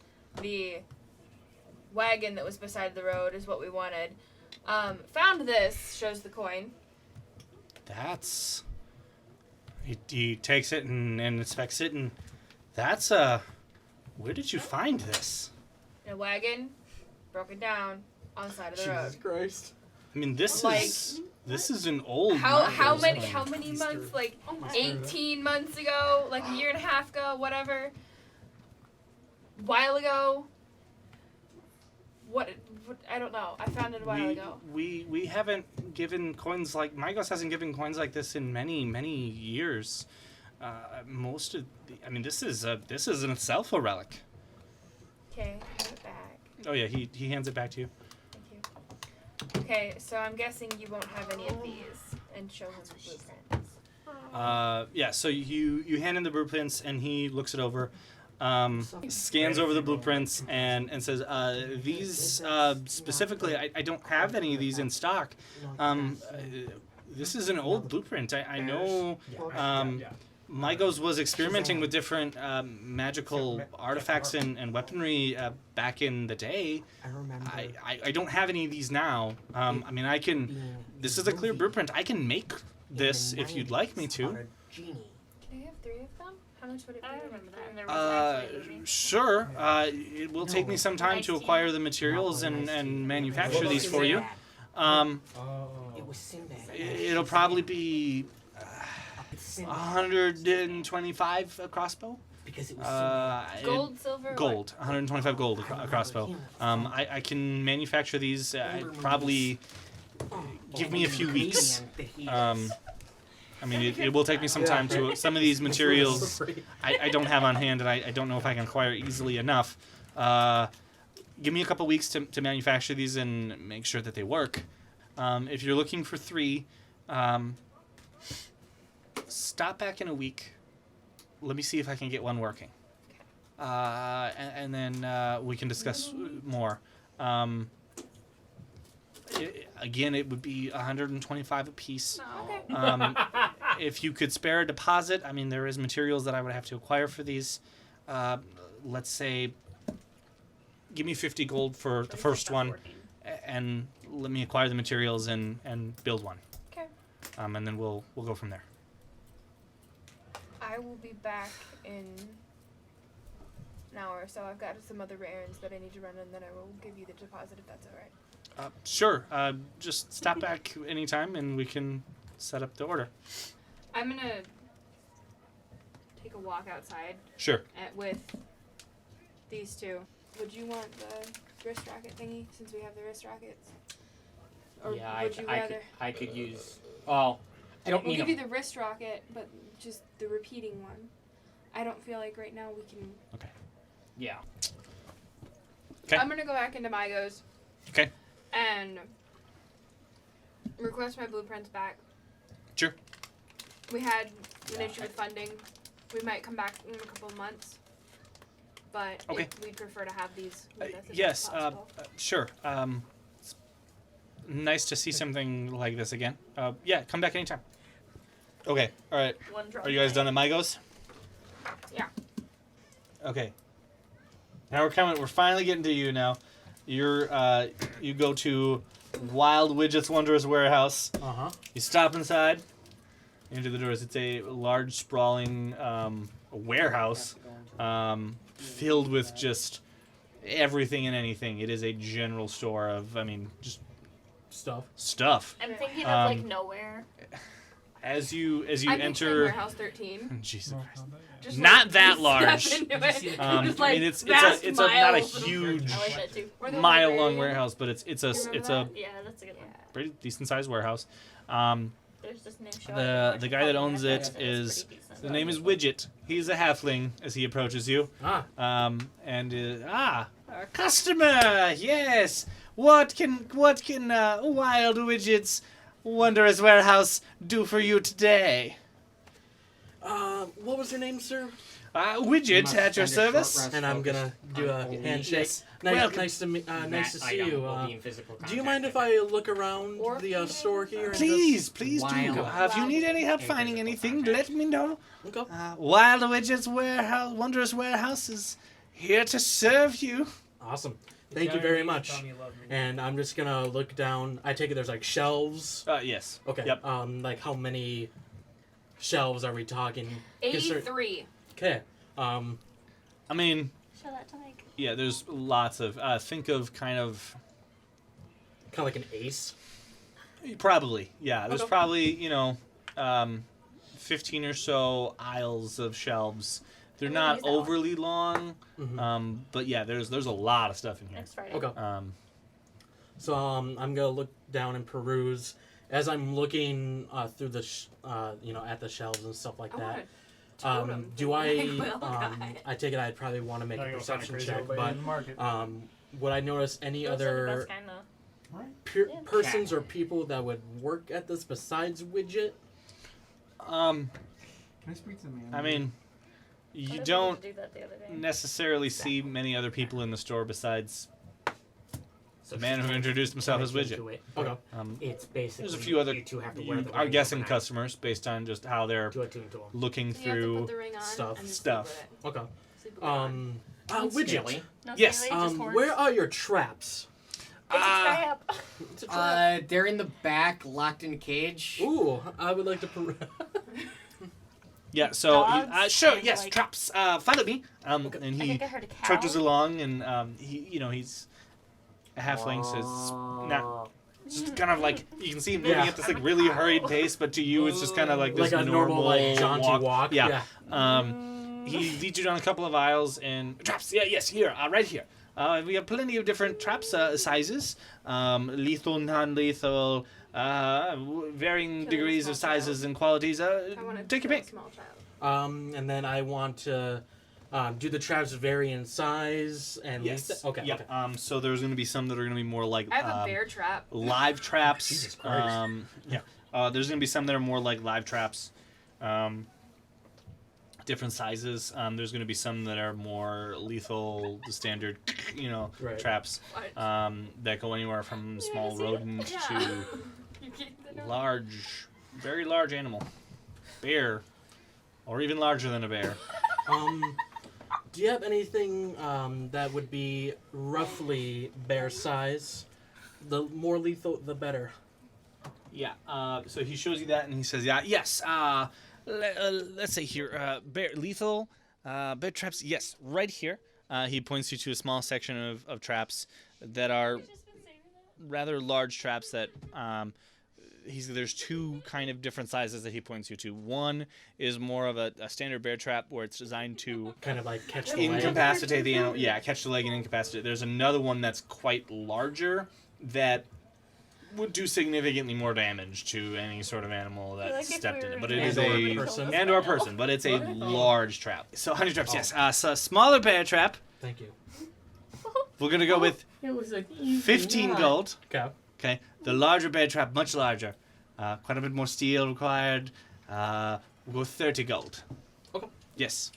the wagon that was beside the road is what we wanted. Found this, shows the coin. That's... He takes it and inspects it and That's where did you find this? In a wagon, broken down on the side of the road. Jesus Christ. I mean, this Like- is an old. How Marcos many thing. how many months? Like Oh my 18 months ago, like a year and a half ago, whatever. While ago. What I don't know. I found it a while ago. We haven't given coins like Mygos hasn't given coins like this in many years. Most of this is in itself a relic. Okay, have it back. Oh yeah, he hands it back to you. Thank you. Okay, so I'm guessing you won't have any of these, and show him the blueprints. Yeah, so you hand him the blueprints and he looks it over, scans over the blueprints and says, these specifically, I don't have any of these in stock. This is an old blueprint. I know Mygos was experimenting with different magical artifacts and weaponry back in the day. I remember. I don't have any of these now. I mean, I can. This is a clear blueprint. I can make this if you'd like me to. Can I have 3 of them? How much would it be? I remember that. And there was actually easy. Sure. It will take me some time to acquire the materials and manufacture these for you. It was Sinbad. It'll probably be It's Sinbad. 125 a crossbow. Because it was Gold, silver, Gold, 125 gold a crossbow. I can manufacture these. Probably give me a few weeks. I mean, it will take me some time to. Some of these materials I don't have on hand, and I don't know if I can acquire easily enough. Give me a couple weeks to manufacture these and make sure that they work. If you're looking for 3, stop back in a week. Let me see if I can get one working. And then we can discuss more. Again, it would be 125 a piece. Okay. If you could spare a deposit, I mean, there is materials that I would have to acquire for these. Let's say, give me 50 gold for the first one, and let me acquire the materials and build one. Okay. And then we'll go from there. I will be back in an hour or so. I've got some other errands that I need to run, and then I will give you the deposit if that's all right. Sure. Just stop back anytime, and we can set up the order. I'm gonna take a walk outside Sure. with these 2. Would you want the wrist rocket thingy since we have the wrist rockets? Or Yeah, would you rather? I could use. Well, I don't We'll need give them. you the wrist rocket, but just the repeating one. I don't feel like right now we can. Yeah. Okay. I'm gonna go back into Mygos. Okay. And request my blueprints back. Sure. We had an issue with funding. We might come back in a couple of months. But Okay. we'd prefer to have these with us as Yes. possible. Sure. It's nice to see something like this again. Yeah. Come back anytime. Okay. All right. One drop Are you guys done at Mygos? Yeah. Okay. Now we're finally getting to you now. You go to Wild Widget's Wondrous Warehouse. You stop inside. Into the doors. It's a large, sprawling warehouse filled with just everything and anything. It is a general store of, just stuff. I'm thinking of like nowhere. As you I'm picturing enter, Warehouse 13. Jesus Christ. Just Not that step large. into Did you see it. the- I Just mean, like it's vast a not a miles of- huge I like that too. Or the mile long librarian. warehouse, but it's a Remember Yeah, that's a good one. pretty decent sized warehouse. There's this new show. The guy that owns it is the name is Widget. He's a halfling as he approaches you. A customer. Yes. What can Wild Widget's Wondrous Warehouse do for you today? What was your name, sir? Widget at your service. And I'm gonna do a handshake. Yes. Nice, Welcome. nice to see you. Will be in physical Do you contact mind with if I look around Or the store here? Please do. Wild. If you need any help finding anything, let me know. Okay. Wild Widget's Wondrous Warehouse is here to serve you. Awesome. Thank you very much. And I'm just gonna look down. I take it there's like shelves. Yes. Okay. Yep. Like how many shelves are we talking? 83. Okay. I mean, Show that to Mike. yeah, there's lots of. Think of kind of. Kind of like an ace. Probably, yeah. There's Okay. probably 15 or so aisles of shelves. They're I'm gonna not use that one. overly long, Mm-hmm. but yeah, there's a lot of stuff in here. Next Friday. Okay. So I'm gonna look down and peruse as I'm looking through the at the shelves and stuff like I want that. a totem Do thing I? like Will guy. I take it I'd probably want to make Now a you'll find perception crazy check, old lady but in the market. would I notice any Those are the other best kind, though. Yeah. persons or people that would work at this besides Widget? Can I speak to the man? I mean, I you didn't don't do that the other day. necessarily see many other people in the store besides So the man she who introduced himself as points Widget. into it. Okay. It's basically There's a few other you two have to wear you the are ring guessing overnight customers based on just how they're to attune to them. looking So you have to through put the ring on stuff. and then Stuff. Sleep with Okay. it. Sleep with it on. Widget. Scaly. No, Yes, Scaly, just horns. Where are your traps? It's a trap. It's a trap. They're in the back, locked in a cage. Ooh, I would like to. Yeah, so Dogs sure, and, yes, like- traps. Follow me. And I he think I heard a cow. trudges along, and he's a halfling, so it's not just kind of like you can see him moving Yeah. at this like really hurried pace, but to you it's just kind of like this Like a normal like jaunty walk. Yeah. He leads you down a couple of aisles and traps. Yeah, yes, here, right here. We have plenty of different traps sizes, lethal, non-lethal, varying Kill a degrees small of sizes child. and qualities. I want to Take your kill a pick. small child. And then I want to do the traps vary in size and Yes. length? Okay. Yeah. Okay. So there's going to be some that are going to be more like I have a bear trap. live traps. Jesus Christ. Yeah. There's going to be some that are more like live traps. Different sizes. There's going to be some that are more lethal, the standard, Right. traps that go anywhere from small rodent to You keep the large, very large animal, bear, or even larger than a bear. Do you have anything that would be roughly bear size? The more lethal, the better. Yeah. So he shows you that, and he says, "Yeah, yes. Let's say here, bear lethal, bear traps. Yes, right here." He points you to a small section of traps that are rather large traps that there's two kind of different sizes that he points you to. One is more of a standard bear trap where it's designed to Kind of like catch the leg. incapacitate the animal. Yeah, catch the leg and incapacitate. There's another one that's quite larger that would do significantly more damage to any sort of animal that Like if stepped we in it. were But it doing is And/or a person. and or a person, but it's a large trap. So honey traps, yes. So smaller bear trap. Thank you. We're gonna go with It was like 15 gold. Okay. Okay. The larger bear trap, much larger. Quite a bit more steel required. We'll go 30 gold. Okay. Yes.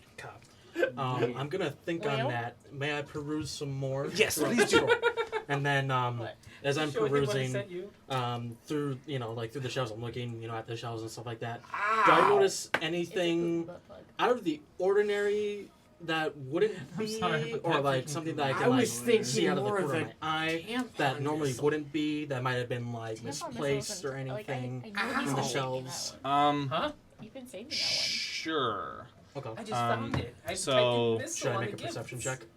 I'm gonna think on Well? that. May I peruse some more? Yes, throughout please the do. store? And then as I'm Show him what I perusing sent you. through through the shelves, I'm looking at the shelves and stuff like that. Ah. Do I notice anything out of the ordinary that wouldn't I'm be, sorry, but or that's like freaking something cool. that I I can like was thinking see out of the more of corner of a my eye that normally wouldn't be, that might have been like misplaced or anything in the shelves. Huh? You've been saving that Sure. Okay. I just found it. I so- typed in missile Should I on make the a perception gifts. check?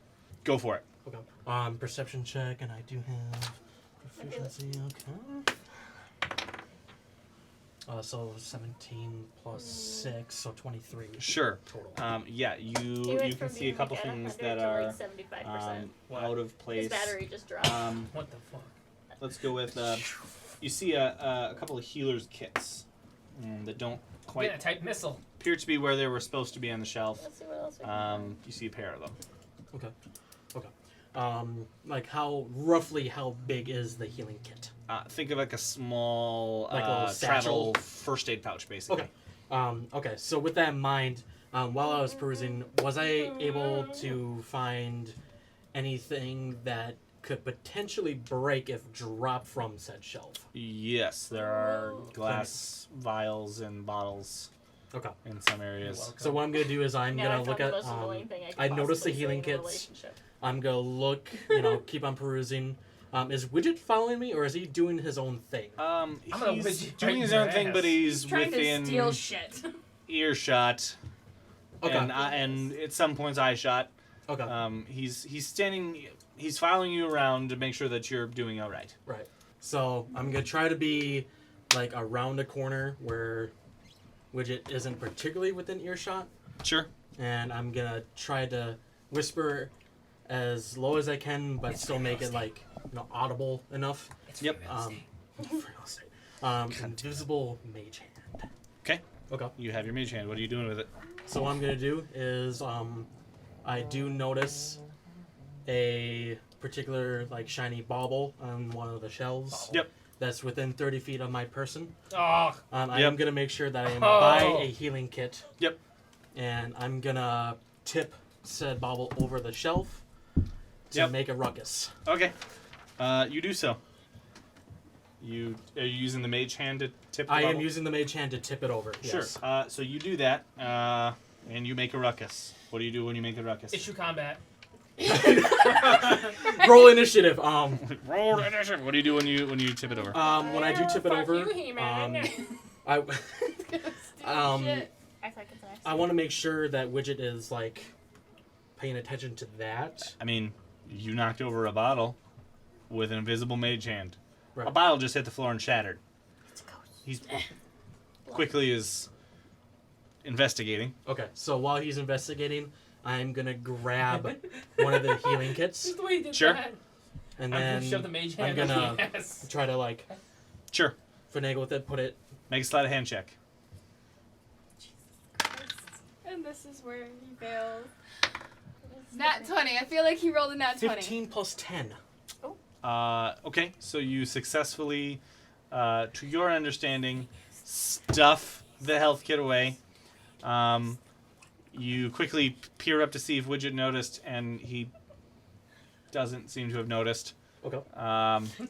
Go for it. Okay. Perception check, and I do have proficiency. Okay. So 17 plus 6, so 23 Sure. total. Yeah, you went can from see a being couple like at things 100 that to are like 75%. out of His place. battery just dropped. What the fuck? Let's go with. You see a couple of healers kits that don't quite Yeah, type missile. appear to be where they were supposed to be on the shelf. Let's see what else we can You see a pair of them. Okay. Like roughly how big is the healing kit? Think of like a small Like a little travel satchel? first aid pouch, basically. Okay. Okay. So with that in mind, while I was perusing, was I able to find anything that could potentially break if dropped from said shelf? Yes, there are glass vials and bottles Okay. in some areas. So what I'm gonna do is I'm Now gonna I look found the at. most annoying thing I could I noticed the possibly say healing in a kits. relationship. I'm gonna look. Keep on perusing. Is Widget following me, or is he doing his own thing? gonna He's widget doing right his in own your thing, ass. but he's Trying to within steal shit. earshot. Okay. and at some points eye shot. Okay. He's standing. He's following you around to make sure that you're doing all right. Right. So I'm gonna try to be like around a corner where Widget isn't particularly within earshot, Sure. and I'm gonna try to whisper as low as I can, but still make it like audible enough. Yep. Invisible mage hand. Okay. Okay. You have your mage hand. What are you doing with it? So what I'm gonna do is I do notice a particular like shiny bauble on one of the shelves. Yep. That's within 30 feet of my person. Oh, I Yep. am gonna make sure that I am Oh. by a healing kit. Yep. And I'm gonna tip said bauble over the shelf to Yep. make a ruckus. Okay. You do so. Are you using the mage hand to tip the I am bubble? using the mage hand to tip it over. Sure. Yes. So you do that, and you make a ruckus. What do you do when you make a ruckus? issue combat. Roll initiative. Roll initiative. What do you do when you tip it over? When I do tip it Fuck over, you, He-Man. I Shit. I want to make sure that Widget is like paying attention to that. I mean, you knocked over a bottle with an invisible mage hand. Right. A bottle just hit the floor and shattered. He's quickly is investigating. Okay, so while he's investigating, I'm gonna grab one of the healing kits Just the way he did Sure. that. and I'm then gonna shove the mage I'm hand up gonna the ass. try to like Sure. finagle with it, put it. Make a sleight of hand check. And this is where he fails. Nat 20. I feel like he rolled a nat 20. 15 plus 10. Okay, so you successfully, to your understanding, stuff the health kit away. You quickly peer up to see if Widget noticed, and he doesn't seem to have noticed. Okay. He's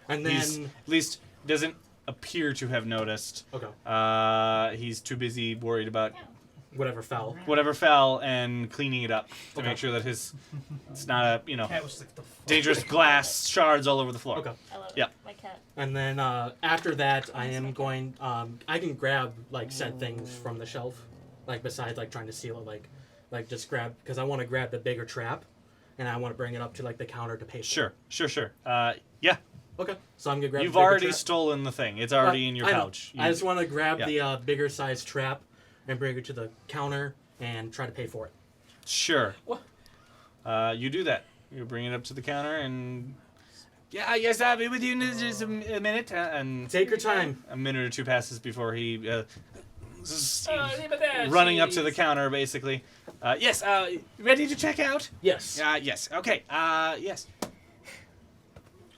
And then at least doesn't appear to have noticed. okay, He's too busy worried about whatever fell. whatever fell and cleaning it up to Okay. make sure that it's not a Cat was like, the fuck? dangerous glass shards all over the floor. Okay. I love Yep. it. My cat. And then after that, I am going. I can grab like said things from the shelf, like besides like trying to seal it, like just grab because I want to grab the bigger trap, and I want to bring it up to like the counter to pay for. Sure. Yeah, Okay. So I'm gonna grab. you've the bigger already trap. stolen the thing. It's already in your I know. pouch. I just want to grab yeah. the bigger size trap and bring it to the counter and try to pay for it. Sure. What? You do that. You bring it up to the counter and. Yeah, yes, I'll be with you in just a minute. And Take your time. a minute or two passes before he Leave it there, running up to the jeez. counter, basically. Yes, ready to check out? Yes. Yes. Okay. Yes.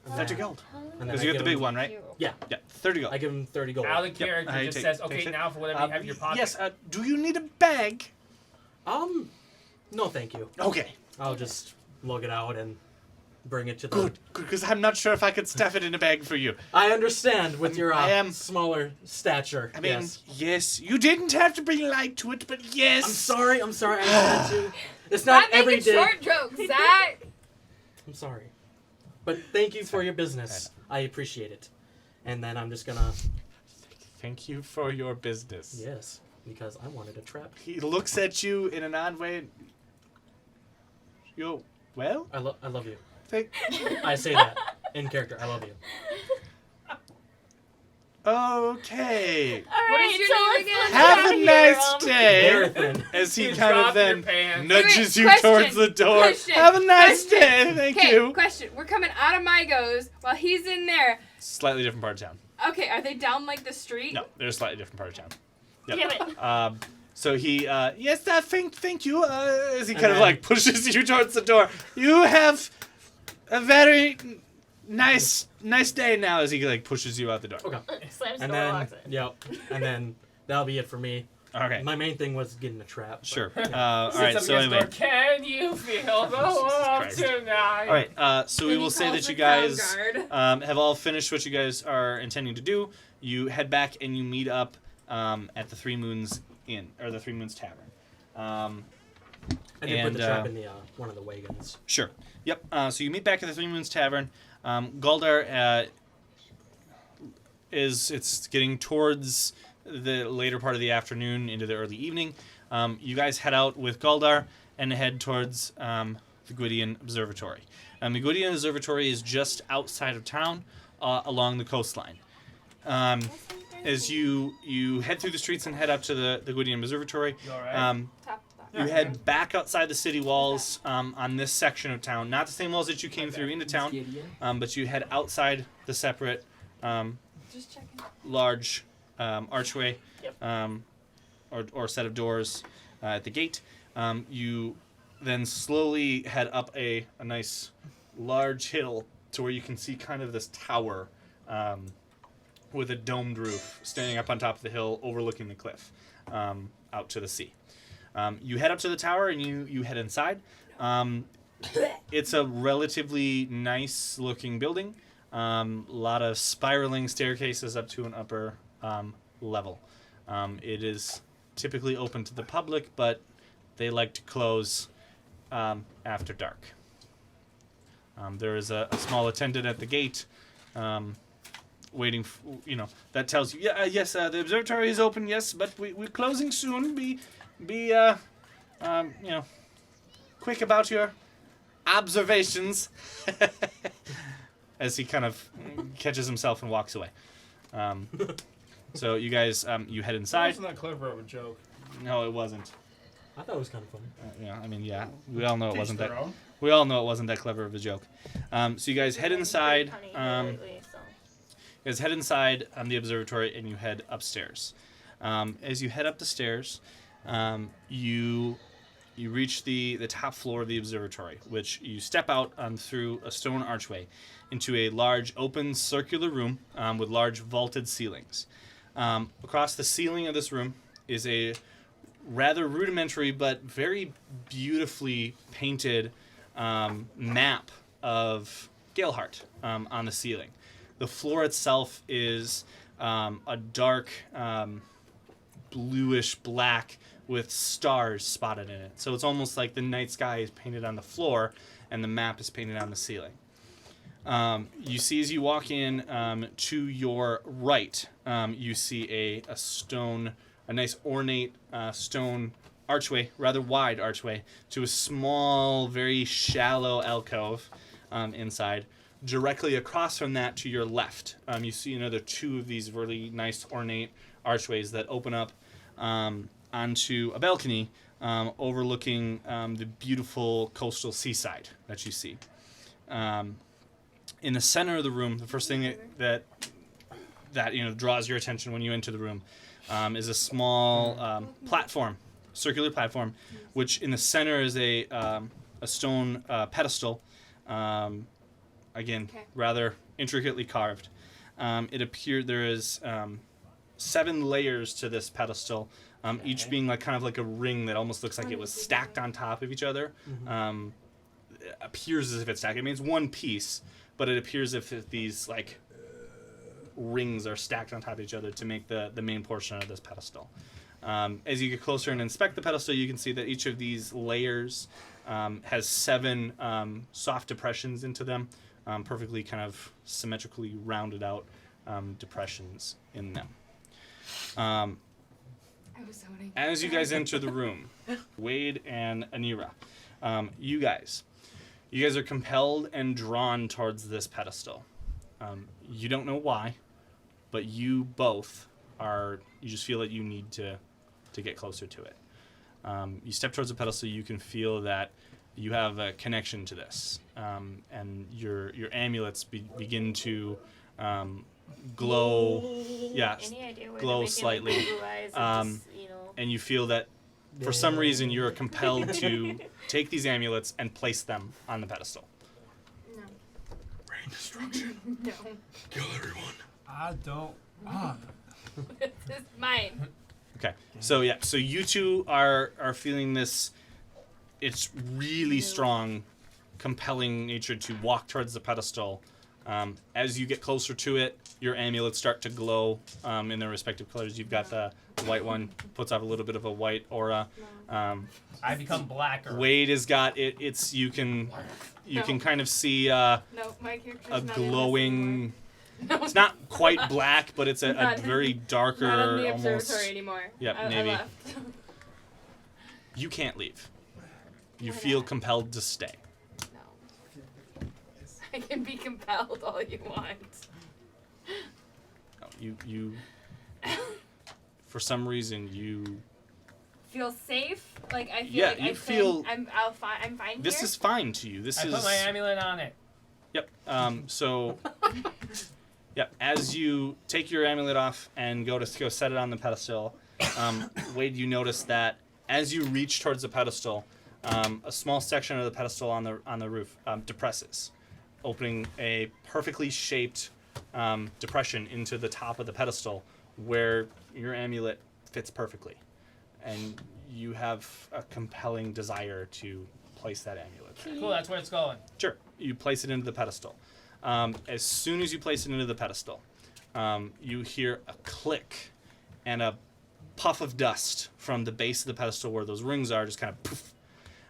30 gold. And then Because I you got the give big him- one, right? Yeah. Yeah, 30 gold. I give him 30 gold. Out of character I just take- says, takes okay, it. now for whatever you have in your pocket. Yes, do you need a bag? No, thank you. Okay. I'll just lug it out and bring it to the. Good, because I'm not sure if I could stuff it in a bag for you. I understand with your I am- smaller stature. I mean, yes. yes, you didn't have to bring light to it, but yes. I'm sorry. I had to. It's not Stop every making day. short jokes, Zach. I'm sorry. But thank you for your business. I appreciate it. And then I'm just gonna. Thank you for your business. Yes, because I wanted a trap. He looks at you in an odd way. Yo, well, I love you. thank. I say that in character. I love you. Okay. What is your name again? Have a nice day. Marathon. As he You kind of drop your then pants. nudges Wait, you question, towards the door. question, Have a nice question. day. Thank Okay, you. question. We're coming out of Mygo's while he's in there. Slightly different part of town. Okay, are they down like the street? No, they're a slightly different part of town. Damn it. So he, yes, thank you, as he And kind of then- like pushes you towards the door. You have a very nice day now, as he like pushes you out the door. Okay. Slams the And door, then, locks it. yep. And then that'll be it for me. Okay. My main thing was getting the trap. but- Sure. yeah. All Sits right. up So against the anyway. door, can you feel the love Christ. tonight? All right. So we Then he will say calls that the you guys Crown Guard. have all finished what you guys are intending to do. You head back and you meet up at the Three Moons Inn or the Three Moons Tavern. I did put and, the trap in the one of the wagons. Sure. Yep. So you meet back at the Three Moons Tavern. Galdar it's getting towards the later part of the afternoon into the early evening. you guys head out with Galdar and head towards the Gwydion Observatory. The Gwydion Observatory is just outside of town along the coastline. As you head through the streets and head up to the Gwydion Observatory, You alright? you head back outside the city walls on this section of town. Not the same walls that you came through into town, but you head outside the separate Just checking. large archway or set of doors at the gate. You then slowly head up a nice large hill to where you can see kind of this tower with a domed roof standing up on top of the hill overlooking the cliff out to the sea. You head up to the tower and you head inside. It's a relatively nice looking building. A lot of spiraling staircases up to an upper level. It is typically open to the public, but they like to close after dark. There is a small attendant at the gate waiting, that tells you, yes, the observatory is open, yes, but we're closing soon. Be quick about your observations. As he kind of catches himself and walks away. So you guys, you head That inside. wasn't that clever of a joke. No, it wasn't. I thought it was kind of funny. We all know it Teach wasn't their that. own. We all know it wasn't that clever of a joke. So you guys head inside. Lately, so. You guys head inside the observatory and you head upstairs. As you head up the stairs, you reach the top floor of the observatory, which you step out through a stone archway into a large open circular room with large vaulted ceilings. Across the ceiling of this room is a rather rudimentary but very beautifully painted map of Galehardt on the ceiling. The floor itself is a dark bluish black with stars spotted in it. So it's almost like the night sky is painted on the floor and the map is painted on the ceiling. You see as you walk in to your right, you see a nice ornate stone archway, rather wide archway, to a small, very shallow alcove inside. Directly across from that to your left, you see another two of these really nice ornate archways that open up onto a balcony overlooking the beautiful coastal seaside that you see. In the center of the room, the first thing that draws your attention when you enter the room is a small platform, circular platform, which in the center is a stone pedestal. Again, rather intricately carved. It appeared there is 7 layers to this pedestal, each being kind of like a ring that almost looks like it was stacked on top of each other. It appears as if it's stacked. I mean, it's one piece, but it appears as if these rings are stacked on top of each other to make the main portion of this pedestal. As you get closer and inspect the pedestal, you can see that each of these layers has 7 soft depressions into them, perfectly kind of symmetrically rounded out depressions in them. I was zoning. As you guys enter the room, Wade and Anira, you guys are compelled and drawn towards this pedestal. You don't know why, but you both you just feel that you need to get closer to it. You step towards the pedestal, you can feel that you have a connection to this, and your amulets begin to glow. Yeah, Any idea where glow they're making, slightly. Like, blue eyes and just, and you feel that for some reason you're compelled to take these amulets and place them on the pedestal. No. Rain destruction. No. Kill everyone. I don't. This is mine. Okay. So you two are feeling this. It's really strong, compelling nature to walk towards the pedestal. As you get closer to it, your amulets start to glow in their respective colors. You've got the white one, puts off a little bit of a white aura. I become blacker. Wade has got it. You can kind of see No, my character's a not glowing. No. It's not quite black, but it's a Not- very darker, Not on the almost. observatory anymore. Yep, I navy. left. You can't leave. You Why feel not? compelled to stay. No. I can be compelled all you want. No, you for some reason you Feel safe? Like I feel Yeah, like you I feel- I'm fine this here. is fine to you. This I is put my amulet on it. Yep. So yep, as you take your amulet off and go set it on the pedestal, Wade, you notice that as you reach towards the pedestal, a small section of the pedestal on the roof depresses, opening a perfectly shaped depression into the top of the pedestal where your amulet fits perfectly, and you have a compelling desire to place that amulet there. Cool, that's where it's going. Sure, you place it into the pedestal. As soon as you place it into the pedestal, you hear a click and a puff of dust from the base of the pedestal where those rings are, just kind of poof.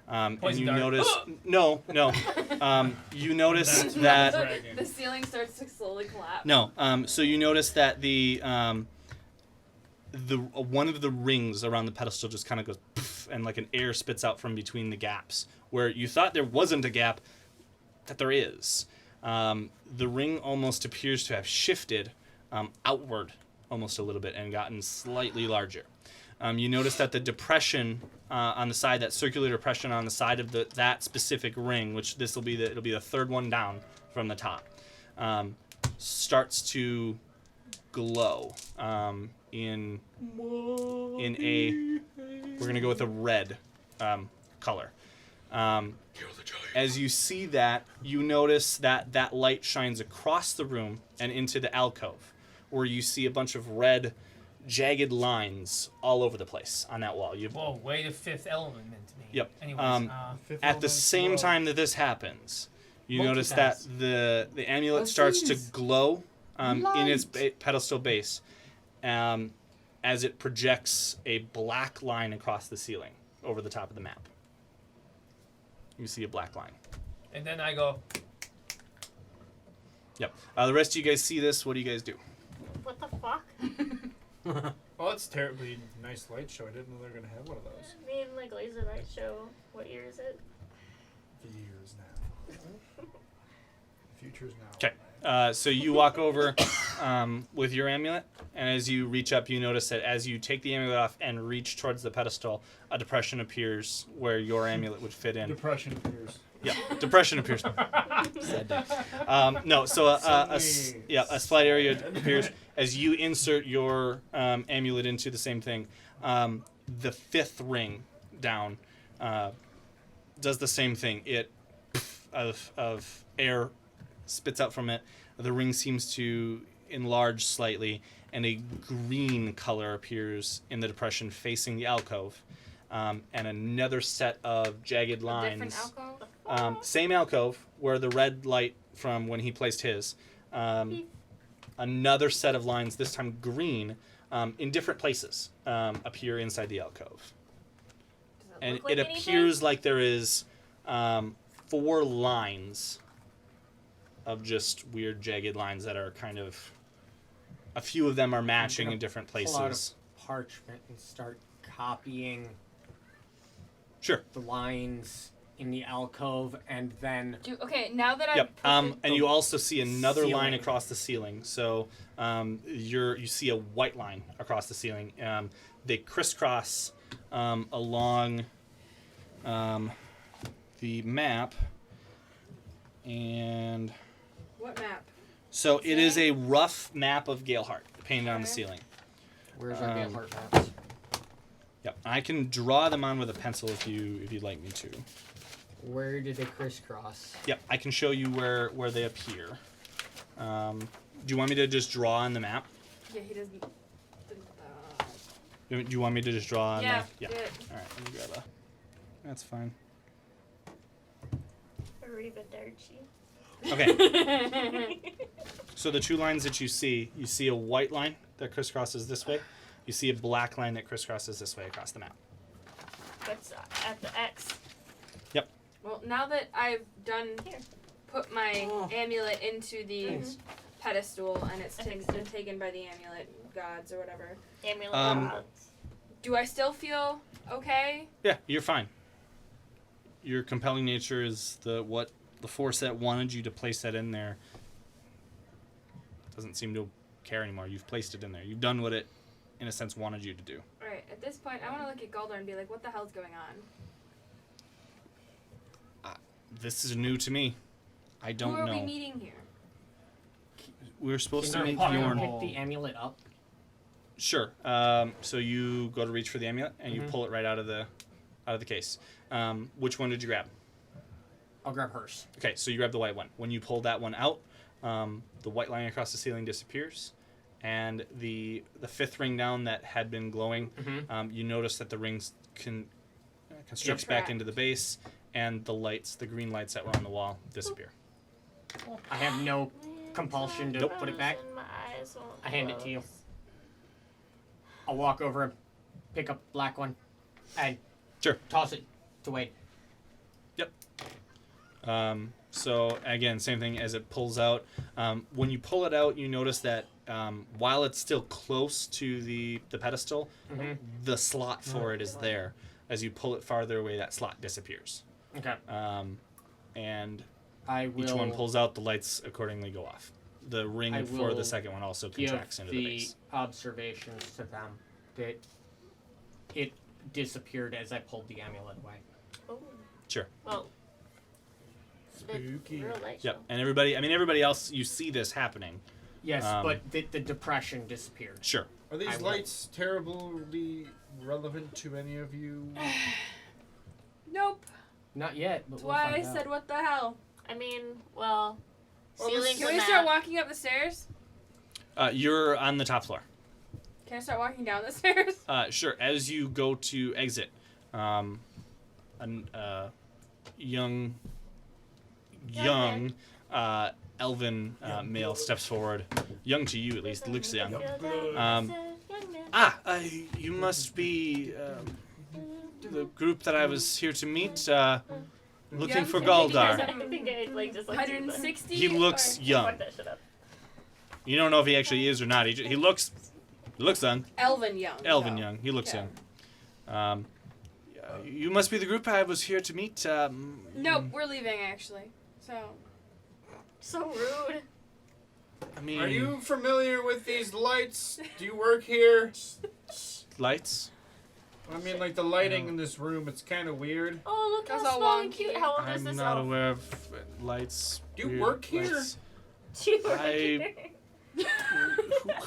And Poison you dart. notice, no. You notice that The ceiling starts to slowly collapse. no. So you notice that the one of the rings around the pedestal just kind of goes poof, and like an air spits out from between the gaps where you thought there wasn't a gap, that there is. The ring almost appears to have shifted outward almost a little bit and gotten slightly larger. You notice that the depression on the side, that circular depression on the side of that specific ring, which it'll be the third one down from the top, starts to glow in a, we're gonna go with a red color. As you see that, you notice that light shines across the room and into the alcove, where you see a bunch of red, jagged lines all over the place on that wall. Whoa, way to Fifth Element to me. Yep. Anyways, At the same time that this happens, you notice that the amulet starts to glow in its pedestal base as it projects a black line across the ceiling over the top of the map. You see a black line. and then I go, Yep. The rest of you guys see this. What do you guys do? What the fuck? Oh, that's terribly nice light show. I didn't know they were gonna have one of those. Me and like laser light show. What year is it? Years now. Future's now. Okay. So you walk over with your amulet, and as you reach up, you notice that as you take the amulet off and reach towards the pedestal, a depression appears where your amulet would fit in. Depression appears. Yeah, depression appears. Sad day. No, so a slight area appears as you insert your amulet into the same thing. The fifth ring down does the same thing. It of air spits out from it. The ring seems to enlarge slightly, and a green color appears in the depression facing the alcove. And another set of jagged lines. Different alcove? Same alcove where the red light from when he placed his. Another set of lines, this time green, in different places, appear inside the alcove. And look like it appears like there is 4 lines of just weird jagged lines that are kind of, a few of them are matching in different Pull out places. a parchment and start copying Sure. the lines in the alcove, and then Okay, now that I've Yep. put And you also see another line ceiling. across the ceiling. So you see a white line across the ceiling. They crisscross along the map, and What map? so it is a rough map of Galehardt painted on the ceiling. where's our Um, Galehardt maps? Yep. I can draw them on with a pencil if you'd like me to. Where did they crisscross? Yep. I can show you where they appear. Do you want me to just draw on the map? Yeah, he doesn't. Do you want me to just draw on Yeah, the... Yeah. do it. All right, let me grab a... That's fine. Arrivederci. Okay. So the 2 lines that you see a white line that crisscrosses this way. You see a black line that crisscrosses this way across the map. That's at the X. Well, now that I've done Here. put my Oh. amulet into the Thanks. pedestal and it's I think been so. taken by the amulet gods or whatever. Amulet Um, gods. do I still feel okay? Yeah, you're fine. Your compelling nature is the force that wanted you to place that in there doesn't seem to care anymore. You've placed it in there. You've done what it, in a sense, wanted you to do. All right. At this point, I want to look at Galdar and be like, "What the hell's going on? This is new to me. I don't Who are know. we meeting here?" We're supposed to Can meet I Bjorn. pick the amulet up? Sure. So you go to reach for the amulet and you pull it right out of the case. Which one did you grab? I'll grab hers. Okay, so you grab the white one. When you pull that one out, the white line across the ceiling disappears, and the fifth ring down that had been glowing, you notice that the rings can constrict back into the base, and the green lights that were on the wall disappear. I have no compulsion to put it back. My eyes won't I hand it to you. close. I'll walk over and pick up the black one and Sure. toss it to Wade. So again, same thing as it pulls out. When you pull it out, you notice that while it's still close to the pedestal, the slot for it is there. As you pull it farther away, that slot disappears. Okay. And I will each one pulls out, the lights accordingly go off. The ring I for the will second one also give contracts into the base. observations to them that it disappeared as I pulled the amulet away. Oh. Sure. Well. Spooky. Real light Yep. show. And everybody else, you see this happening. Yes, but the depression disappeared. Sure. Are these I will- lights terribly relevant to any of you? Nope. Not yet, but That's we'll why I find out. said, "What the hell?" I mean, well, Well, ceilings Can are we not- start walking up the stairs? You're on the top floor. Can I start walking down the stairs? Sure. As you go to exit, a young elven male steps forward. Young to you, at least. Looks young. You must be the group that I was here to meet. Looking Young for to Galdar. I think I like just like 160. He looks or- young. Fuck that shit up. You don't know if he actually is or not. He looks young. Elven young. Elven though. young. He looks Okay. young. You must be the group I was here to meet. Nope, we're leaving actually. So. So rude. I mean, Are you familiar with these lights? Do you work here? lights? I mean, like the lighting in this room, it's kind of weird. Oh, look That's how all small and wonky. cute. How old is I'm this not elf? aware of lights. Do you weird work here? lights. Do you work I- here?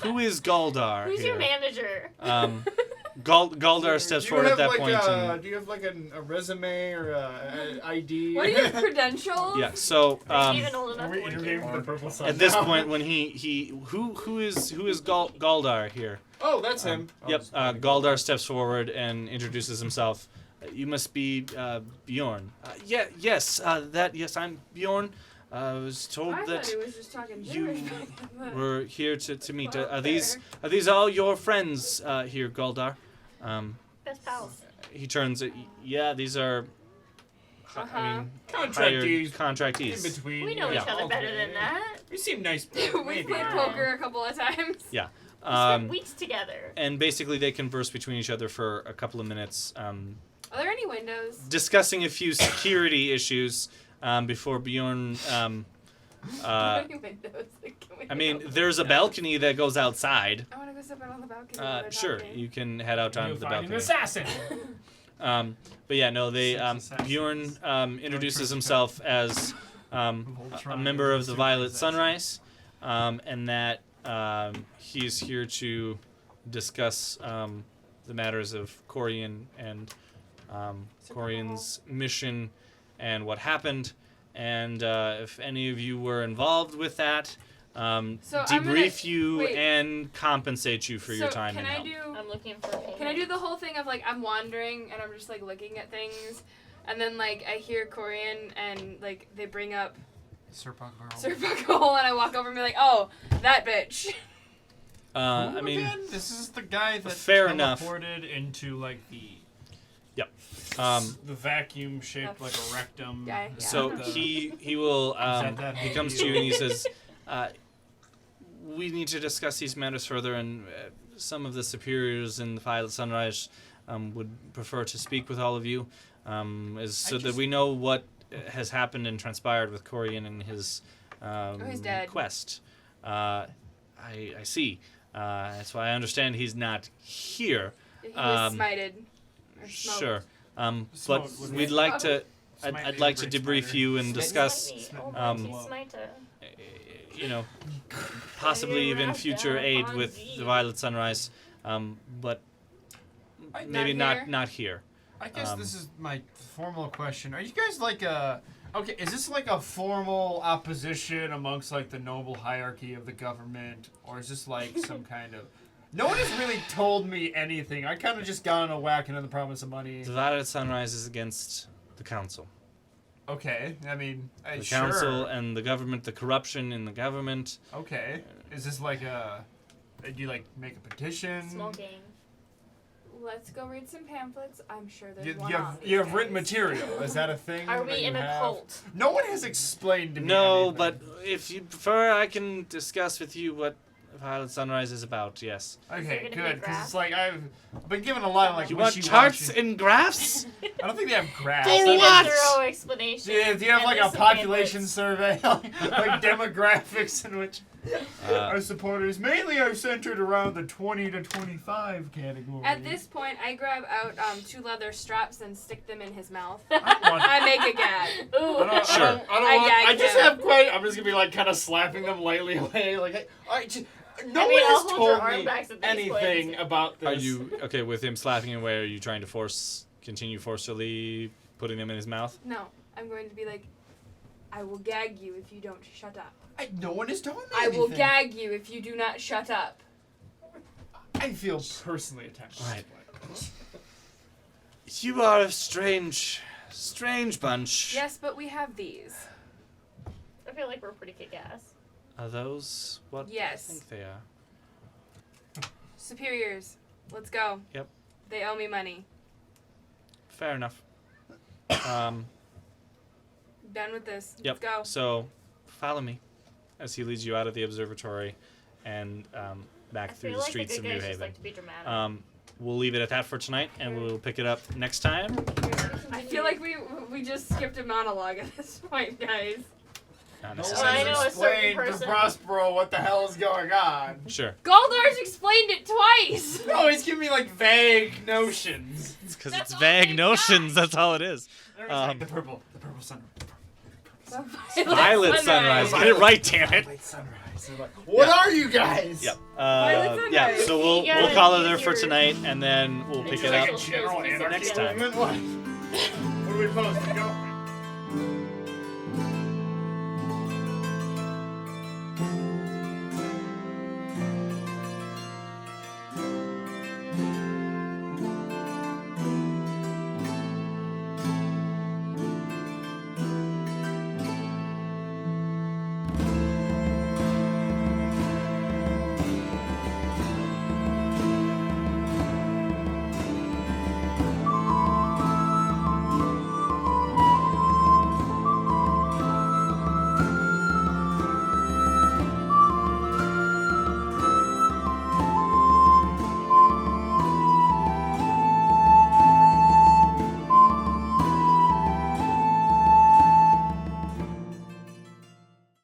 Who is Galdar Who's here? your manager? Galdar steps Do you forward have at that like point. a, do you have like a resume or a ID? What are your credentials? Yeah. So Are you even old enough Are to we work interviewing here? for the purple sun? at this now? point, when who is Galdar here? Oh, that's him. Yep. Galdar steps forward and introduces himself. You must be Bjorn. Yes. Yes, I'm Bjorn. I was told I that thought he was just talking you gibberish. we're here to meet. Well, Are these all your friends here, Galdar? Best pals. He turns. Yeah, these are. I mean, Contractees. hired contractees. In between. We know Yeah. each other better than that. You seem nice. We maybe. played poker a couple of times. We spent Um, weeks together. and basically, they converse between each other for a couple of minutes, Are there any windows? discussing a few security issues before Bjorn. Are there any windows? Can we I mean, go- there's a balcony that goes outside. I want to go step out on the balcony. while they're Sure, talking. you can head out onto You'll the find an balcony. assassin. But yeah, no, they Six assassins. Bjorn introduces himself as a member of the Violet Sunrise, and that he's here to discuss the matters of Corian and Corian's mission and what happened, and if any of you were involved with that, So I'm debrief gonna- you wait. and compensate you for your So time can and I help. do? I'm looking for payment. Can I do the whole thing of like I'm wandering and I'm just like looking at things, and then like I hear Corian and like they bring up Serpa girl. Sir Buckle and I walk over and be like, oh, that bitch. I mean, Again, this is the guy that fair enough. teleported into like the the vacuum shaped like a rectum. Guy, yeah. So The- he will that he comes handy? to you and he says, we need to discuss these matters further, and some of the superiors in the Violet Sunrise would prefer to speak with all of you, so that we know what has happened and transpired with Corian and his he's dead. quest. I see. That's why I understand he's not here. He was smited. Or smoked. Sure. But Smoked was we'd it? like to. Smite I'd me, like to great debrief spider. you and discuss, Smiter. you know, possibly even future aid with the Violet Sunrise, but maybe not here. I guess this is my formal question. Are you guys like a... Okay, is this like a formal opposition amongst like the noble hierarchy of the government? Or is this like some kind of... No one has really told me anything. I kind of just got on a whack into the promise of money. The Violet Sunrise is against the council. Okay, I mean, The sure. council and the government, the corruption in the government. Okay, is this like a... Do you like make a petition? Smoking. Let's go read some pamphlets. I'm sure there's You, one you on have, these you have written guys. material. Is that a thing? Are that we you in a have? cult? No one has explained to me No, anything. but if you prefer, I can discuss with you what Violet Sunrise is about, yes. Is Okay, there gonna be a good, because graph? it's like I've been given a lot of like You want wishy-washy- charts and graphs? I don't think they have graphs. I For need what? a thorough explanation. Do you have and like there's a some population pamphlets. survey, like demographics in which our supporters mainly are centered around the 20 to 25 category? At this point, I grab out 2 leather straps and stick them in his mouth. I I make a gag. Ooh. Sure. I gag just him. have quite. I'm just gonna be like kind of slapping them lightly away. Like no I mean, one I'll has hold your told arm me backs at these anything points. about this. Are you okay with him slapping away? Are you trying to continue forcefully putting them in his mouth? No, I'm going to be like, I will gag you if you don't shut up. No one has told me I anything. will gag you if you do not shut up. I feel personally attacked. Right. You are a strange bunch. Yes, but we have these. I feel like we're pretty kick-ass. Are those what Yes. I think they are? Superiors, let's go. Yep. They owe me money. Fair enough. Done with this. Yep. Let's go. So, follow me as he leads you out of the observatory and back I through feel the like streets the of good New guys just Haven. like to be dramatic. We'll leave it at that for tonight, and we'll pick it up next time. I feel like we just skipped a monologue at this point, guys. Not No necessarily. I know one a has certain explained to person- Prospero what the hell is going on. Sure. Goldar's explained it twice! No, he's giving me like vague notions. It's because That's it's all vague they've notions. That's all it is. The purple sun. Violet Sunrise. Get it right, damn it. Violet sunrise. What are you guys? Yep. Violet Yeah. Sunrise. So we'll You call it gotta there for use your- tonight, and then we'll pick it up Like a general anarchy next time. movement? What? What do we post? Go